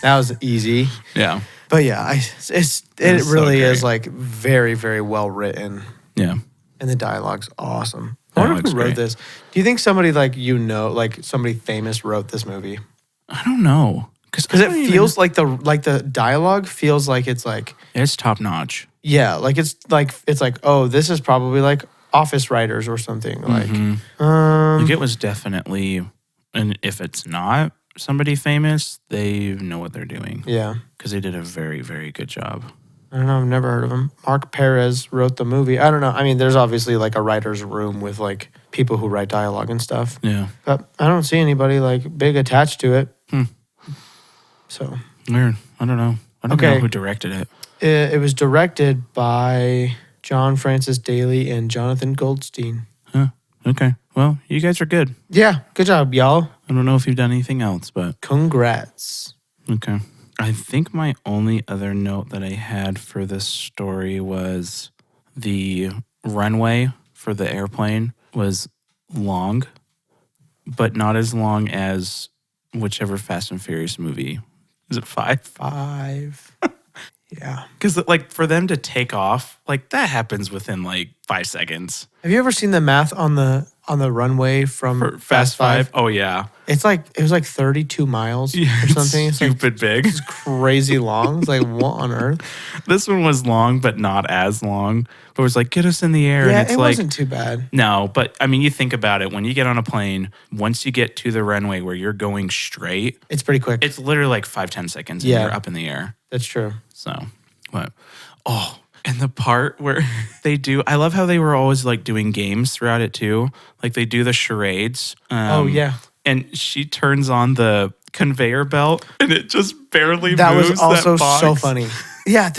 S1: that was easy.
S2: Yeah.
S1: But yeah, it really is like very, very well written.
S2: Yeah.
S1: And the dialogue's awesome. I wonder who wrote this. Do you think somebody like somebody famous wrote this movie?
S2: I don't know. Because
S1: it feels like the dialogue feels like it's like
S2: it's top notch.
S1: Yeah, like it's like oh, this is probably like office writers or something. Like
S2: it was definitely, and if it's not somebody famous, they know what they're doing.
S1: Yeah,
S2: because they did a very, very good job.
S1: I don't know. I've never heard of him. Mark Perez wrote the movie. I don't know. I mean, there's obviously like a writer's room with like people who write dialogue and stuff.
S2: Yeah,
S1: but I don't see anybody like big attached to it. So
S2: weird. I don't know. I don't know who directed it.
S1: It was directed by John Francis Daly and Jonathan Goldstein.
S2: Huh. Okay. Well, you guys are good.
S1: Yeah. Good job, y'all.
S2: I don't know if you've done anything else, but
S1: congrats.
S2: Okay. I think my only other note that I had for this story was the runway for the airplane was long, but not as long as whichever Fast and Furious movie. Is it 5?
S1: 5. Yeah.
S2: Because like for them to take off, like that happens within like 5 seconds.
S1: Have you ever seen the math on the runway from
S2: For
S1: Fast 5?
S2: Oh yeah.
S1: It was like 32 miles or
S2: It's
S1: something. It's like
S2: stupid big.
S1: it's crazy long. It's like, what on earth?
S2: This one was long, but not as long. But it was like, get us in the air.
S1: Yeah,
S2: and it's
S1: it
S2: like,
S1: wasn't too bad.
S2: no, but I mean, you think about it. When you get on a plane, once you get to the runway where you're going straight,
S1: It's pretty quick.
S2: it's literally like 5-10 seconds and
S1: Yeah.
S2: you're up in the air.
S1: That's true.
S2: So, what? Oh, and the part where I love how they were always like doing games throughout it too. Like they do the charades.
S1: Oh, yeah.
S2: And she turns on the conveyor belt and it just barely
S1: That
S2: moves.
S1: was also
S2: box.
S1: so funny. Yeah,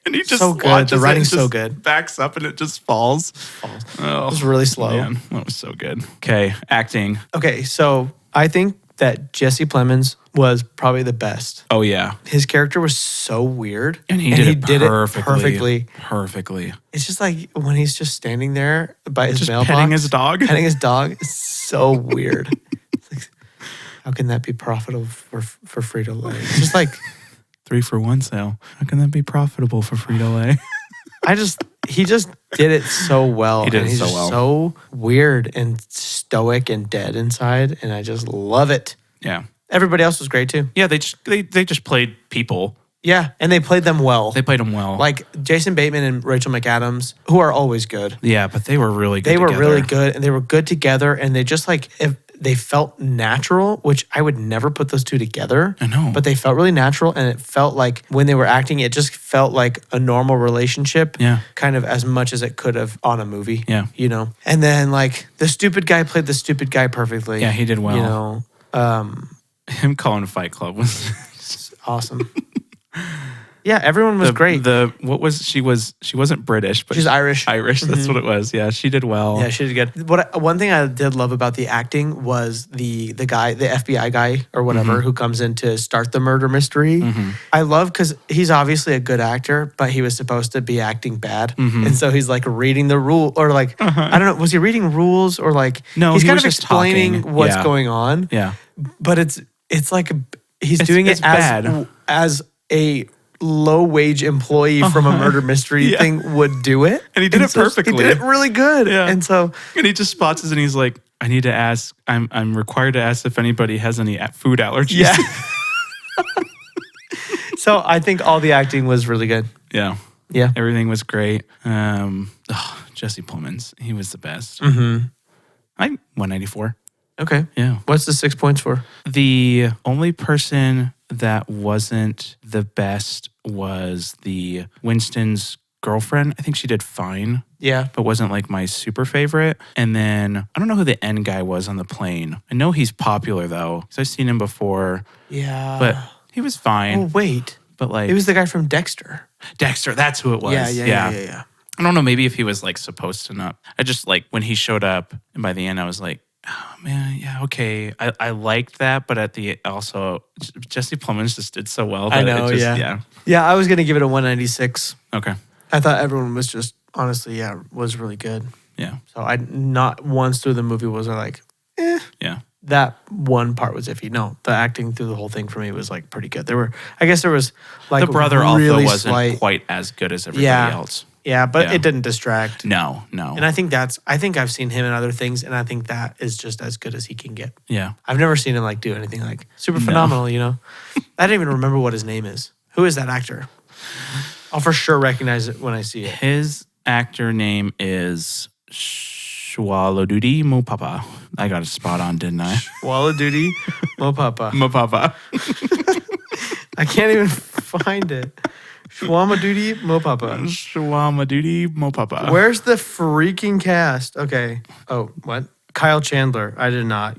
S2: And he just
S1: So good.
S2: watches
S1: The
S2: it,
S1: writing's
S2: it just
S1: so good.
S2: Backs up and it just falls. Oh,
S1: it was really slow.
S2: man, that was so good. Okay, acting.
S1: Okay, so I think that Jesse Plemons was probably the best.
S2: Oh yeah,
S1: His character was so weird.
S2: and he did it
S1: perfectly.
S2: perfectly. Perfectly.
S1: It's just like when he's just standing there by his
S2: Just
S1: mailbox.
S2: petting his dog.
S1: Petting his dog. It's so weird. It's like, how can that be profitable for Frito Lay? It's just like
S2: 3-for-1 sale. How can that be profitable for Frito Lay?
S1: he just did it so well.
S2: He did
S1: and
S2: it
S1: he's
S2: so
S1: just
S2: well.
S1: so weird and stoic and dead inside, and I just love it.
S2: Yeah.
S1: Everybody else was great too.
S2: Yeah, they just played people.
S1: Yeah, and they played them well.
S2: They played them well.
S1: Like Jason Bateman and Rachel McAdams, who are always good.
S2: yeah, but they were really good.
S1: They were
S2: together.
S1: really good, and they were good together, and they just like if they felt natural, which I would never put those two together.
S2: I know.
S1: But they felt really natural, and it felt like when they were acting, it just felt like a normal relationship.
S2: Yeah.
S1: Kind of as much as it could have on a movie.
S2: Yeah.
S1: You know? And then like the stupid guy played the stupid guy perfectly.
S2: Yeah, he did well.
S1: You know?
S2: Him calling Fight Club was
S1: Awesome. Yeah, everyone was great.
S2: She wasn't British, but
S1: She's Irish.
S2: Irish, that's what it was. Yeah, she did well.
S1: Yeah, she did good. One thing I did love about the acting was the guy, the FBI guy or whatever, who comes in to start the murder mystery. I love because he's obviously a good actor, but he was supposed to be acting bad, and so he's like reading the rule or like I don't know, was he reading rules or like
S2: No,
S1: he's
S2: he
S1: kind
S2: was
S1: of
S2: just
S1: explaining
S2: talking.
S1: what's
S2: Yeah.
S1: going on.
S2: Yeah.
S1: But it's like he's doing
S2: it's
S1: it
S2: bad.
S1: as a low wage employee from a murder mystery
S2: Yeah.
S1: thing would do it.
S2: And he did it
S1: so
S2: perfectly.
S1: He did it really good.
S2: Yeah.
S1: And so
S2: And he just spots us and he's like, I need to ask, I'm required to ask if anybody has any food allergies.
S1: yeah. So I think all the acting was really good.
S2: Yeah.
S1: Yeah.
S2: Everything was great. Jesse Plemons, he was the best.
S1: Mm-hmm.
S2: I'm 194.
S1: Okay.
S2: Yeah.
S1: What's the 6 points for?
S2: The only person that wasn't the best was the Winston's girlfriend. I think she did fine,
S1: Yeah.
S2: but wasn't like my super favorite. And then I don't know who the end guy was on the plane. I know he's popular though, because I've seen him before,
S1: Yeah.
S2: but he was fine.
S1: Oh, wait.
S2: But like
S1: It was the guy from Dexter.
S2: Dexter, that's who it was.
S1: Yeah.
S2: I don't know, maybe if he was like supposed to not. I just like when he showed up and by the end I was like, oh man, yeah, okay. I liked that, but at the also Jesse Plemons just did so well.
S1: I
S2: that
S1: know,
S2: it just,
S1: yeah. Yeah, I was going to give it a 196.
S2: Okay.
S1: I thought everyone was just, honestly, was really good.
S2: Yeah.
S1: So I not once through the movie was I like,
S2: Yeah.
S1: that one part was iffy. No, the acting through the whole thing for me was like pretty good. I guess there was like
S2: The brother
S1: really
S2: also wasn't
S1: slight,
S2: quite as good as everybody else.
S1: Yeah, but
S2: Yeah.
S1: it didn't distract.
S2: No.
S1: And I think I've seen him in other things, and I think that is just as good as he can get.
S2: Yeah.
S1: I've never seen him like do anything like super phenomenal, you know? I didn't even remember what his name is. Who is that actor? I'll for sure recognize it when I see it.
S2: His actor name is Shwalodudi Mopapa. I got it spot on, didn't I?
S1: Walla Duty Mopapa.
S2: Mopapa.
S1: I can't even find it. Shwama Duty Mopapa.
S2: Shwamadudi Mopapa.
S1: Where's the freaking cast? Okay. Oh, what? Kyle Chandler. I did not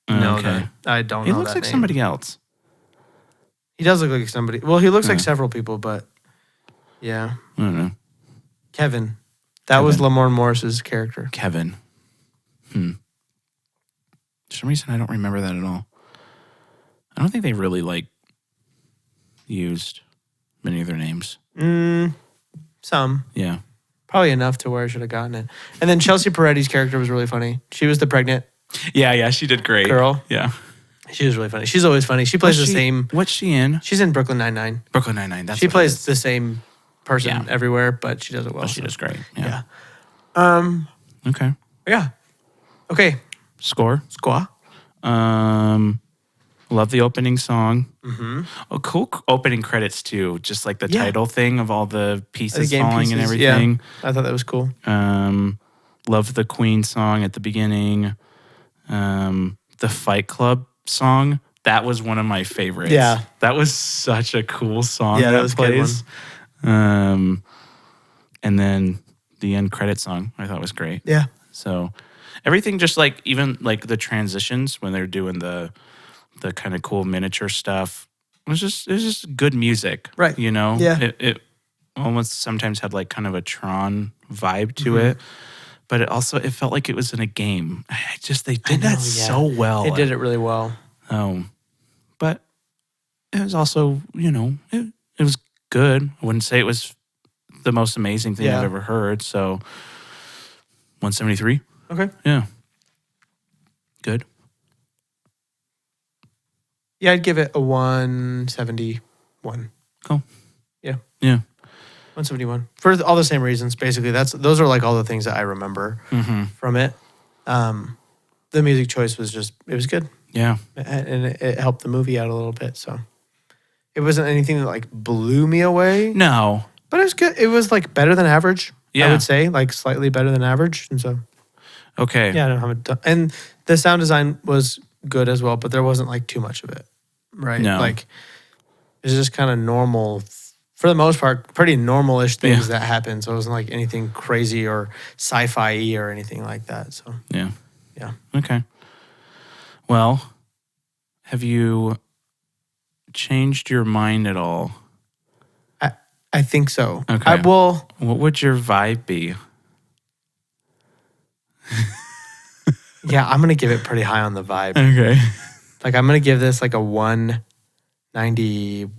S1: know
S2: Okay.
S1: that. I don't
S2: He
S1: know
S2: looks
S1: that
S2: like
S1: name.
S2: somebody else.
S1: He does look like somebody. Well, he looks like several people, but yeah.
S2: I don't know.
S1: Kevin. That was Lamorne Morris's character.
S2: Kevin. For some reason, I don't remember that at all. I don't think they really like used many of their names.
S1: Some.
S2: Yeah.
S1: Probably enough to where I should have gotten it. And then Chelsea Peretti's character was really funny. She was the pregnant
S2: Yeah, she did great.
S1: girl.
S2: Yeah.
S1: She was really funny. She's always funny. She plays the same.
S2: What's she in?
S1: She's in Brooklyn Nine-Nine.
S2: Brooklyn Nine-Nine. That's
S1: She
S2: what it
S1: plays
S2: is.
S1: the same person everywhere, but she does it well.
S2: But she does great. Yeah.
S1: Yeah.
S2: Okay.
S1: Yeah. Okay.
S2: Score.
S1: Squaw.
S2: Love the opening song. Mm-hmm. Oh, cool opening credits too. Just like the title thing of all the pieces falling and everything.
S1: Yeah. I thought that was cool.
S2: Love the Queen song at the beginning. The Fight Club song. That was one of my favorites.
S1: Yeah.
S2: That was such a cool song.
S1: Yeah, that was a good
S2: one. And then the end credit song I thought was great.
S1: Yeah.
S2: So everything just like even like the transitions when they're doing the kind of cool miniature stuff. It was just good music.
S1: Right.
S2: You know?
S1: Yeah.
S2: It almost sometimes had like kind of a Tron vibe to it. But it felt like it was in a game. They did that so well.
S1: They did it really well.
S2: But it was also, it was good. I wouldn't say it was the most amazing thing I've ever heard. So 173.
S1: Okay.
S2: Yeah. Good.
S1: Yeah, I'd give it a 171.
S2: Cool.
S1: Yeah.
S2: Yeah.
S1: 171 for all the same reasons. Basically, those are like all the things that I remember from it. The music choice was it was good.
S2: Yeah,
S1: and it helped the movie out a little bit. So it wasn't anything that like blew me away.
S2: No,
S1: but it was good. It was like better than average.
S2: Yeah.
S1: I would say like slightly better than average. And so
S2: okay,
S1: yeah, I don't have it. And the sound design was good as well, but there wasn't like too much of it. Right?
S2: No,
S1: like it's just kind of normal. For the most part, pretty normal-ish things that happen. So it wasn't like anything crazy or sci-fi-y or anything like that. So
S2: yeah.
S1: Okay.
S2: Well, have you changed your mind at all?
S1: I think so.
S2: Okay.
S1: What
S2: would your vibe be?
S1: Yeah, I'm gonna give it pretty high on the vibe.
S2: Okay.
S1: Like I'm gonna give this like a 190.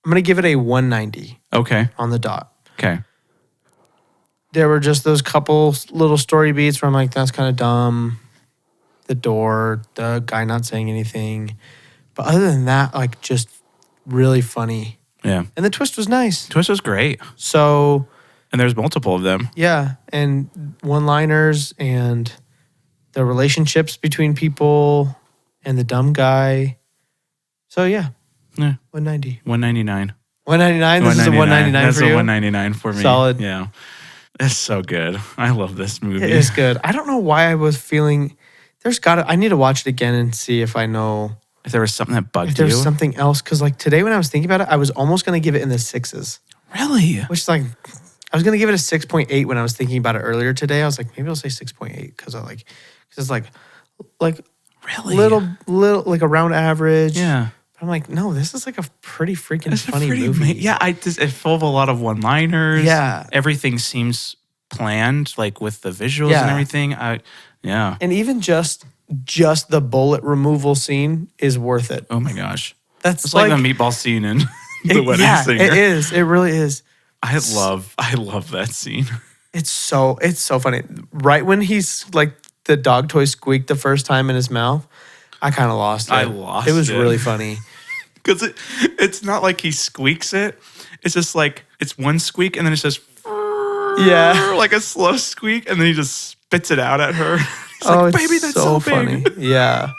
S1: I'm going to give it a 190
S2: Okay.
S1: on the dot.
S2: Okay.
S1: There were just those couple little story beats where I'm like, that's kind of dumb. The door, the guy not saying anything. But other than that, like just really funny.
S2: Yeah.
S1: And the twist was nice.
S2: Twist was great.
S1: So.
S2: And there's multiple of them.
S1: Yeah. And one-liners and the relationships between people and the dumb guy. So yeah.
S2: Yeah.
S1: 190.
S2: 199.
S1: 199? This is a 199
S2: That's
S1: for you?
S2: That's a 199 for me.
S1: Solid.
S2: Yeah. It's so good. I love this movie.
S1: It is good. I don't know why I was feeling... I need to watch it again and see if I know...
S2: If there was something that bugged you.
S1: If there's something else. Because like today when I was thinking about it, I was almost going to give it in the 6s.
S2: Really?
S1: Which is like... I was going to give it a 6.8 when I was thinking about it earlier today. I was like, maybe I'll say 6.8 because it's like
S2: really
S1: little like around average.
S2: Yeah.
S1: I'm like, no, this is like a pretty freaking funny movie.
S2: Yeah, it's full of a lot of one-liners.
S1: Yeah.
S2: Everything seems planned, like with the visuals and everything. Yeah.
S1: And even just the bullet removal scene is worth it.
S2: Oh my gosh.
S1: It's
S2: like the meatball scene in The Wedding Singer.
S1: It is. It really is.
S2: I love that scene.
S1: It's so funny. Right when he's like the dog toy squeaked the first time in his mouth, I kind of lost it.
S2: I lost
S1: it. It was
S2: it.
S1: really funny.
S2: Because it's not like he squeaks it. It's just like, it's one squeak and then it's just, like a slow squeak. And then he just spits it out at her. He's like, baby, that's so
S1: funny.
S2: big.
S1: Yeah.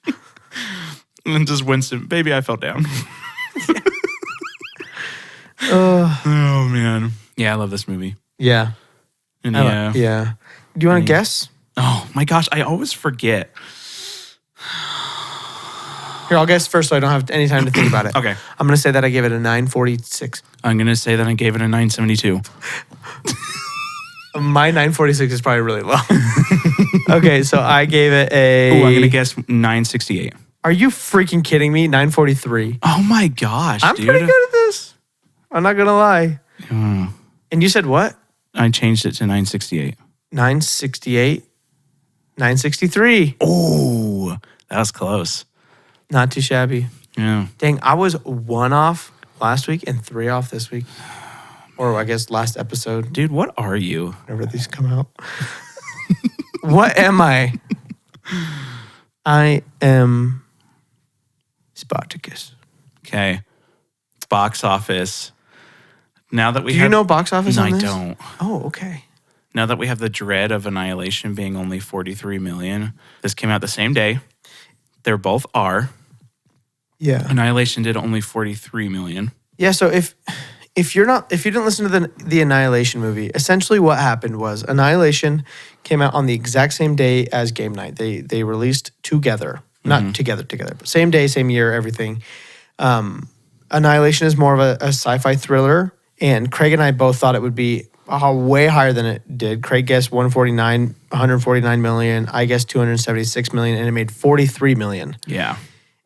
S2: And then just Winston, baby, I fell down.
S1: Oh,
S2: man. Yeah, I love this movie.
S1: Yeah.
S2: And
S1: yeah. Do you want to guess?
S2: Oh, my gosh. I always forget.
S1: Here, I'll guess first so I don't have any time to think about it.
S2: Okay.
S1: I'm going to say that I gave it a 946.
S2: I'm going to say that I gave it a 972.
S1: My 946 is probably really low. Okay, so I gave it a...
S2: Oh, I'm going to guess 968.
S1: Are you freaking kidding me? 943.
S2: Oh my gosh,
S1: I'm
S2: dude.
S1: pretty good at this. I'm not going to lie.
S2: Mm.
S1: And you said what?
S2: I changed it to 968.
S1: 968. 963.
S2: Oh, that was close.
S1: Not too shabby.
S2: Yeah.
S1: Dang, I was 1 off last week and 3 off this week. or I guess last episode,
S2: Dude, what are you?
S1: whenever these come out. What am I? I am Spartacus.
S2: Okay. Box office. Now that we
S1: Do
S2: have...
S1: you know box office
S2: No,
S1: on
S2: I
S1: this?
S2: don't.
S1: Oh, okay.
S2: Now that we have the dread of Annihilation being only 43 million, this came out the same day. They're both R.
S1: Yeah.
S2: Annihilation did only 43 million.
S1: Yeah, so if you didn't listen to the Annihilation movie, essentially what happened was Annihilation came out on the exact same day as Game Night. They released together. Not together, but same day, same year, everything. Annihilation is more of a sci-fi thriller, and Craig and I both thought it would be way higher than it did. Craig guessed 149 million. I guessed 276 million, and it made 43 million.
S2: Yeah.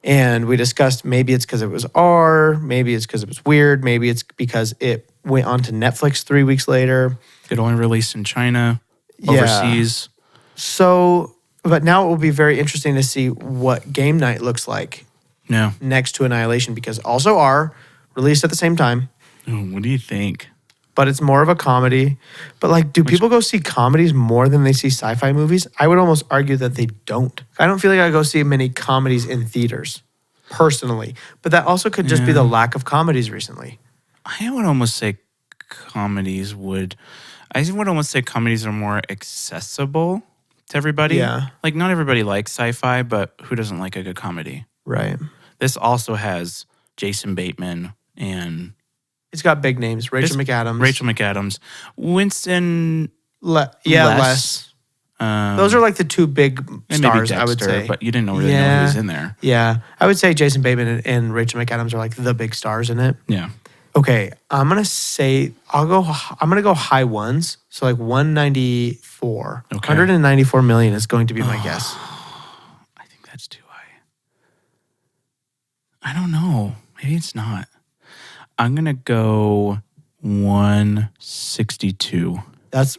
S1: And we discussed maybe it's because it was R, maybe it's because it was weird, maybe it's because it went on to Netflix 3 weeks later.
S2: It only released in China,
S1: Yeah.
S2: overseas.
S1: So, but now it will be very interesting to see what Game Night looks like
S2: No.
S1: next to Annihilation, because also R, released at the same time,
S2: What do you think?
S1: but it's more of a comedy. But like, do people go see comedies more than they see sci-fi movies? I would almost argue that they don't. I don't feel like I go see many comedies in theaters, personally. But that also could just be the lack of comedies recently.
S2: I would almost say comedies are more accessible to everybody.
S1: Yeah.
S2: Like, not everybody likes sci-fi, but who doesn't like a good comedy?
S1: Right.
S2: This also has Jason Bateman and
S1: It's got big names. Rachel McAdams.
S2: Winston.
S1: Less. Those are like the two big
S2: And maybe
S1: stars,
S2: Dexter,
S1: I would say.
S2: but you didn't really know who was in there.
S1: Yeah. I would say Jason Bateman and Rachel McAdams are like the big stars in it.
S2: Yeah.
S1: Okay. I'm going to go high ones. So like 194.
S2: Okay.
S1: 194 million is going to be my guess.
S2: I think that's too high. I don't know. Maybe it's not. I'm going to go 162.
S1: That's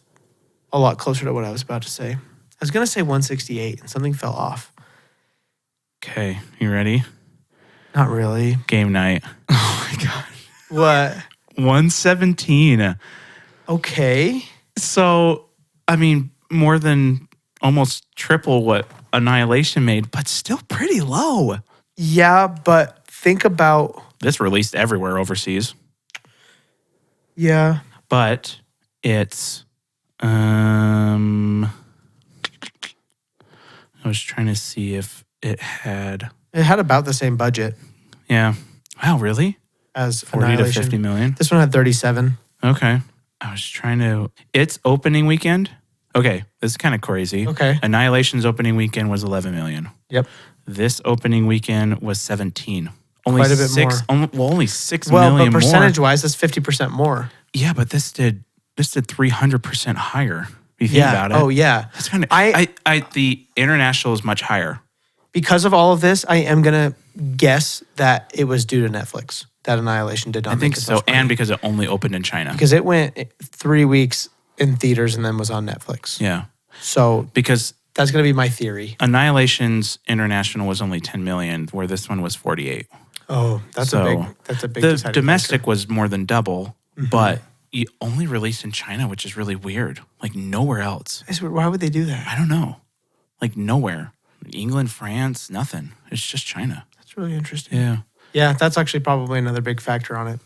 S1: a lot closer to what I was about to say. I was going to say 168 and something fell off.
S2: Okay. You ready?
S1: Not really.
S2: Game Night. Oh my God.
S1: What?
S2: 117.
S1: Okay.
S2: So, I mean, more than almost triple what Annihilation made, but still pretty low.
S1: Yeah, but think about...
S2: This released everywhere overseas.
S1: Yeah.
S2: But it's I was trying to see if it had
S1: It had about the same budget
S2: wow, really?
S1: as
S2: 40 to
S1: Annihilation.
S2: 50 million.
S1: This one had 37.
S2: Okay. I was trying to its opening weekend. Okay, this is kind of crazy.
S1: Okay.
S2: Annihilation's opening weekend was 11 million.
S1: Yep.
S2: This opening weekend was 17. Only
S1: Quite a bit more.
S2: Only 6
S1: Well,
S2: million
S1: but
S2: more.
S1: percentage-wise, that's 50% more.
S2: Yeah, but this did 300% higher. If you think about it.
S1: Oh, yeah.
S2: That's kind of the international is much higher.
S1: Because of all of this, I am going to guess that it was due to Netflix. That Annihilation did not
S2: I think
S1: make as
S2: so,
S1: much money.
S2: and because it only opened in China.
S1: Because it went 3 weeks in theaters and then was on Netflix.
S2: Yeah,
S1: So
S2: because
S1: that's going to be my theory.
S2: Annihilation's international was only 10 million, where this one was 48.
S1: Oh, that's a big
S2: The
S1: deciding
S2: domestic
S1: factor.
S2: was more than double, but it only released in China, which is really weird. Like nowhere else.
S1: Why would they do that?
S2: I don't know. Like nowhere. England, France, nothing. It's just China.
S1: That's really interesting.
S2: Yeah,
S1: Yeah, that's actually probably another big factor on it.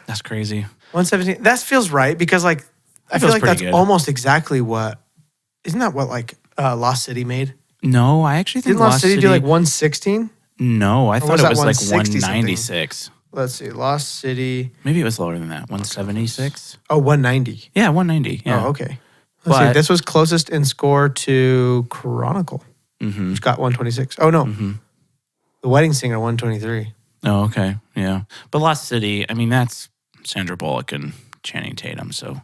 S2: that's crazy.
S1: 117. That feels right because like I feel
S2: feels
S1: like
S2: pretty
S1: that's
S2: good.
S1: almost exactly what. Isn't that what like Lost City made?
S2: No, I actually think
S1: Didn't Lost City do like 116?
S2: No, I thought
S1: was
S2: it
S1: that
S2: was like
S1: 160 something?
S2: 196.
S1: Let's see. Lost City.
S2: Maybe it was lower than that. 176.
S1: Oh, 190.
S2: Yeah, 190. Yeah.
S1: Oh, okay. Let's see.
S2: But-
S1: This was closest in score to Chronicle, which got 126. Oh no, The Wedding Singer 123.
S2: Oh, okay. Yeah. But Lost City, I mean, that's Sandra Bullock and Channing Tatum, so.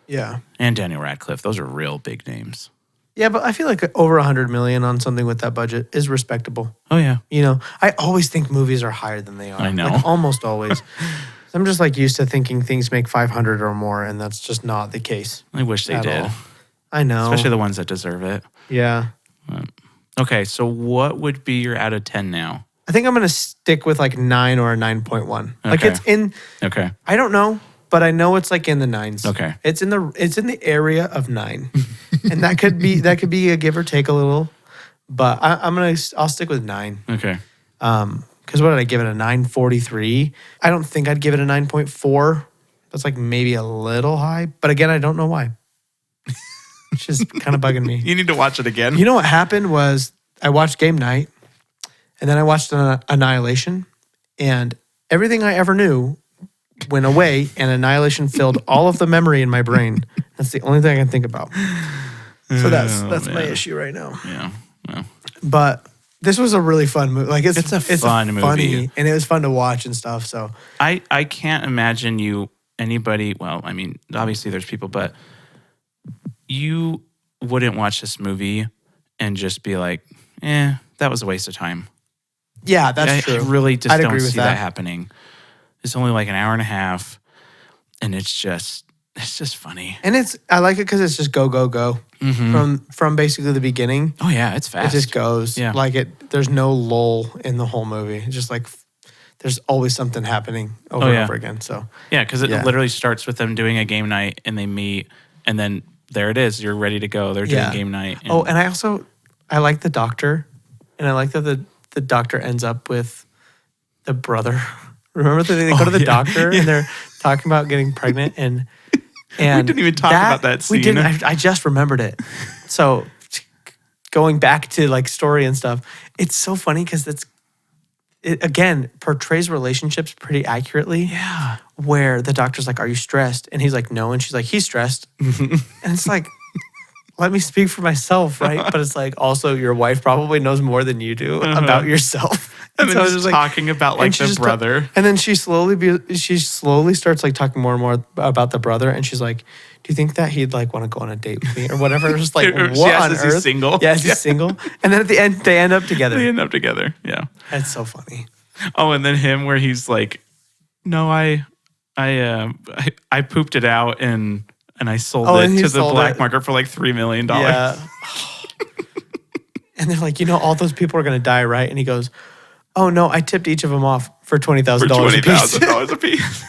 S1: Yeah.
S2: And Daniel Radcliffe. Those are real big names.
S1: Yeah, but I feel like over 100 million on something with that budget is respectable.
S2: Oh, yeah.
S1: You know, I always think movies are higher than they are.
S2: I know.
S1: Like, almost always. I'm just like used to thinking things make 500 or more, and that's just not the case.
S2: I wish they
S1: At
S2: did.
S1: all. I know.
S2: Especially the ones that deserve it.
S1: Yeah.
S2: Okay, so what would be your out of 10 now?
S1: I think I'm going to stick with like 9 or a 9.1. Like
S2: Okay.
S1: it's in,
S2: Okay.
S1: I don't know, but I know it's like in the 9s.
S2: Okay.
S1: It's in the area of 9. And that could be a give or take a little, but I'll stick with 9.
S2: Okay.
S1: Because what did I give it, a 9.43? I don't think I'd give it a 9.4. That's like maybe a little high, but again, I don't know why. It's just kind of bugging me.
S2: You need to watch it again.
S1: You know what happened was I watched Game Night, and then I watched Annihilation, and everything I ever knew went away, and Annihilation filled all of the memory in my brain. That's the only thing I can think about. So that's my issue right now.
S2: Yeah.
S1: But this was a really fun movie. Like it's
S2: a fun movie.
S1: Funny, and it was fun to watch and stuff. So
S2: I can't imagine anybody. Well, I mean, obviously there's people, but you wouldn't watch this movie and just be like, that was a waste of time.
S1: Yeah, that's true.
S2: I really just
S1: I'd
S2: don't
S1: agree with
S2: see that happening. It's only like an hour and a half, and it's just funny.
S1: And I like it because it's just go from basically the beginning.
S2: Oh yeah, it's fast.
S1: It just goes.
S2: Yeah.
S1: Like there's no lull in the whole movie. It's just like there's always something happening over and over again. So
S2: yeah, because it literally starts with them doing a game night, and they meet, and then there it is. You're ready to go. They're doing game night. And
S1: and I like the doctor, and I like that the doctor ends up with the brother. Remember that they go to the doctor and they're talking about getting pregnant, and
S2: we didn't even talk about that scene.
S1: We didn't. I just remembered it. So going back to like story and stuff, it's so funny because it again portrays relationships pretty accurately.
S2: Yeah.
S1: Where the doctor's like, "Are you stressed?" And he's like, "No," and she's like, "He's stressed," and it's like, let me speak for myself, right? But it's like also your wife probably knows more than you do about yourself.
S2: And then
S1: so
S2: just talking about like the brother.
S1: And then she slowly starts like talking more and more about the brother. And she's like, "Do you think that he'd like want to go on a date with me or whatever?" It's just like, what on earth?
S2: He's single.
S1: Yeah, he's single. And then at the end, they end up together.
S2: They end up together. Yeah.
S1: That's so funny.
S2: Oh, and then him where he's like, "No, I pooped it out and I sold it to the black market for like $3 million."
S1: Yeah. And they're like, all those people are going to die, right? And he goes, "Oh no, I tipped each of them off for $20,000 a piece."
S2: $20,000 a piece.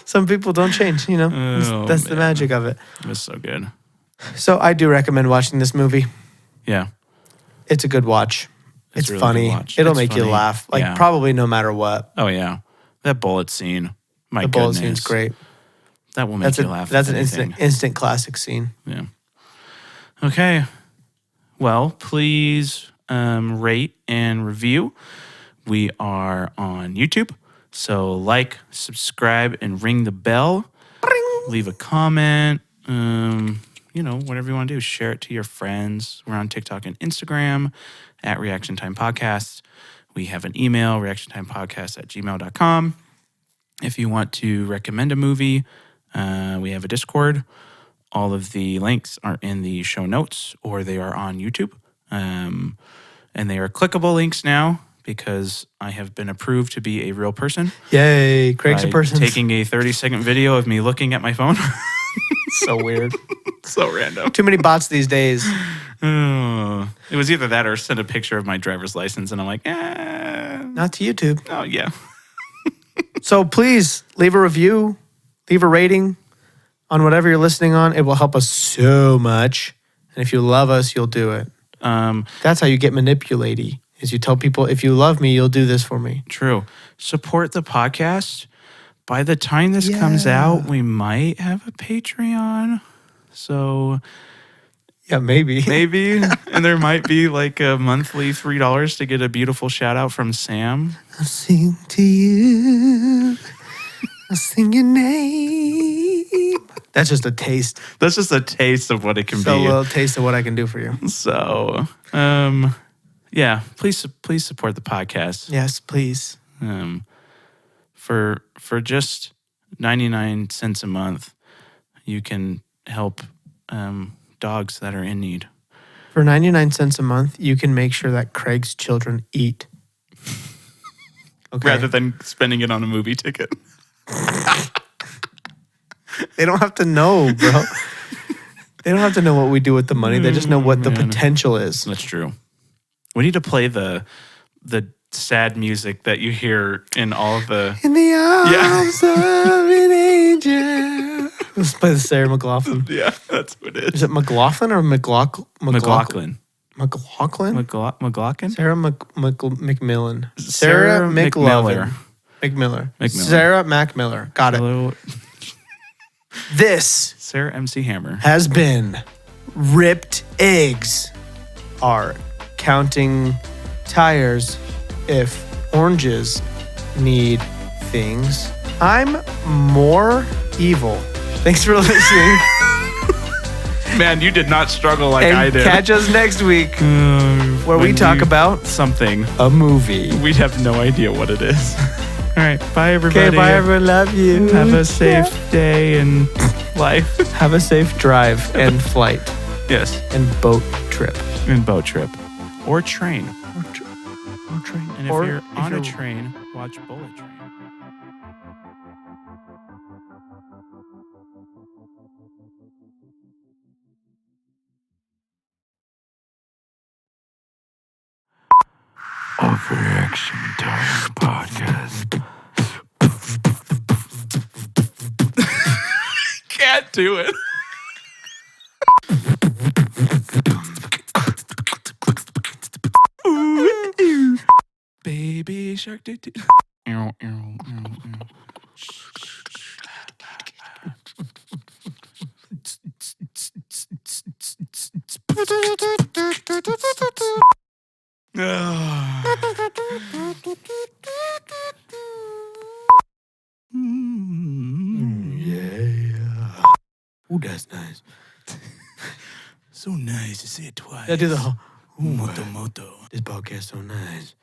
S1: Some people don't change, that's the magic of it.
S2: It was so good.
S1: So I do recommend watching this movie.
S2: Yeah.
S1: It's a good watch. It's
S2: really
S1: funny.
S2: good watch.
S1: It'll
S2: It's
S1: make you
S2: funny.
S1: laugh. Like
S2: Yeah.
S1: probably no matter what.
S2: Oh yeah. That bullet scene. My
S1: The
S2: goodness.
S1: bullet scene's great.
S2: That will make you laugh.
S1: That's
S2: at
S1: an
S2: anything.
S1: instant classic scene.
S2: Yeah. Okay. Well, please rate and review. We are on YouTube. So like, subscribe, and ring the bell. Leave a comment. Whatever you want to do. Share it to your friends. We're on TikTok and Instagram at Reaction Time Podcast. We have an email, reactiontimepodcast@gmail.com. If you want to recommend a movie, we have a Discord. All of the links are in the show notes, or they are on YouTube. And they are clickable links now because I have been approved to be a real person.
S1: Yay, Craig's a person.
S2: Taking a 30-second video of me looking at my phone.
S1: So weird.
S2: So random.
S1: Too many bots these days.
S2: It was either that or send a picture of my driver's license, and I'm like,
S1: Not to YouTube.
S2: oh yeah.
S1: So please leave a review, leave a rating on whatever you're listening on. It will help us so much. And if you love us, you'll do it. That's how you get manipulated. Is you tell people, if you love me, you'll do this for me.
S2: True. Support the podcast. By the time this comes out, we might have a Patreon. So
S1: yeah, maybe.
S2: And there might be like a monthly $3 to get a beautiful shout out from Sam.
S1: I'll sing to you. I'll sing your name. That's just a taste.
S2: That's just a taste of what it can be.
S1: A little taste of what I can do for you.
S2: So, yeah, please support the podcast.
S1: Yes, please.
S2: For just 99 cents a month, you can help dogs that are in need.
S1: For 99 cents a month, you can make sure that Craig's children eat. Okay.
S2: Rather than spending it on a movie ticket.
S1: They don't have to know, bro. They don't have to know what we do with the money. They just know what the potential is.
S2: That's true. We need to play the sad music that you hear in all of the...
S1: In the arms of Play the Sarah McLaughlin.
S2: Yeah, that's what it
S1: Is it McLaughlin or McLaughlin?
S2: McLaughlin.
S1: McLaughlin?
S2: McLaughlin?
S1: Sarah McMillan.
S2: Sarah
S1: McLovin.
S2: McMiller.
S1: Sarah McMiller. Got it.
S2: Hello.
S1: This
S2: Sarah MC Hammer.
S1: has been Ripped Eggs are counting tires if oranges need things. I'm more evil. Thanks for listening.
S2: Man, you did not struggle like
S1: And
S2: I did.
S1: catch us next week where we
S2: When
S1: talk
S2: you-
S1: about
S2: something.
S1: a movie.
S2: We have no idea what it is. All right. Bye, everybody.
S1: Okay, bye everyone. Love you.
S2: Have a safe day and life.
S1: Have a safe drive and flight
S2: Yes.
S1: and boat trip.
S2: And boat trip. Or train.
S1: Or train.
S2: And if you're on a train, watch Bullet Train.
S6: Overreaction Time Podcast.
S2: Can't do it. Baby shark do do.
S1: Yeah. Ooh, that's nice.
S5: So nice to see it twice.
S1: Yeah, do the whole.
S5: Moto.
S1: This podcast so nice.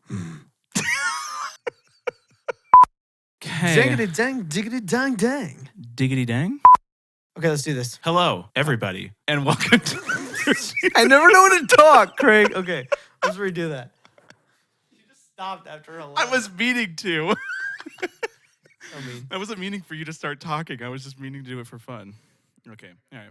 S2: Okay.
S1: Dangity dang, diggity dang dang.
S2: Diggity dang.
S1: Okay, let's do this.
S2: Hello, everybody, and welcome to.
S1: I never know when to talk, Craig. Okay, let's redo that. You just stopped after a
S2: I was meaning to.
S1: I mean.
S2: I wasn't meaning for you to start talking. I was just meaning to do it for fun. Okay. All right.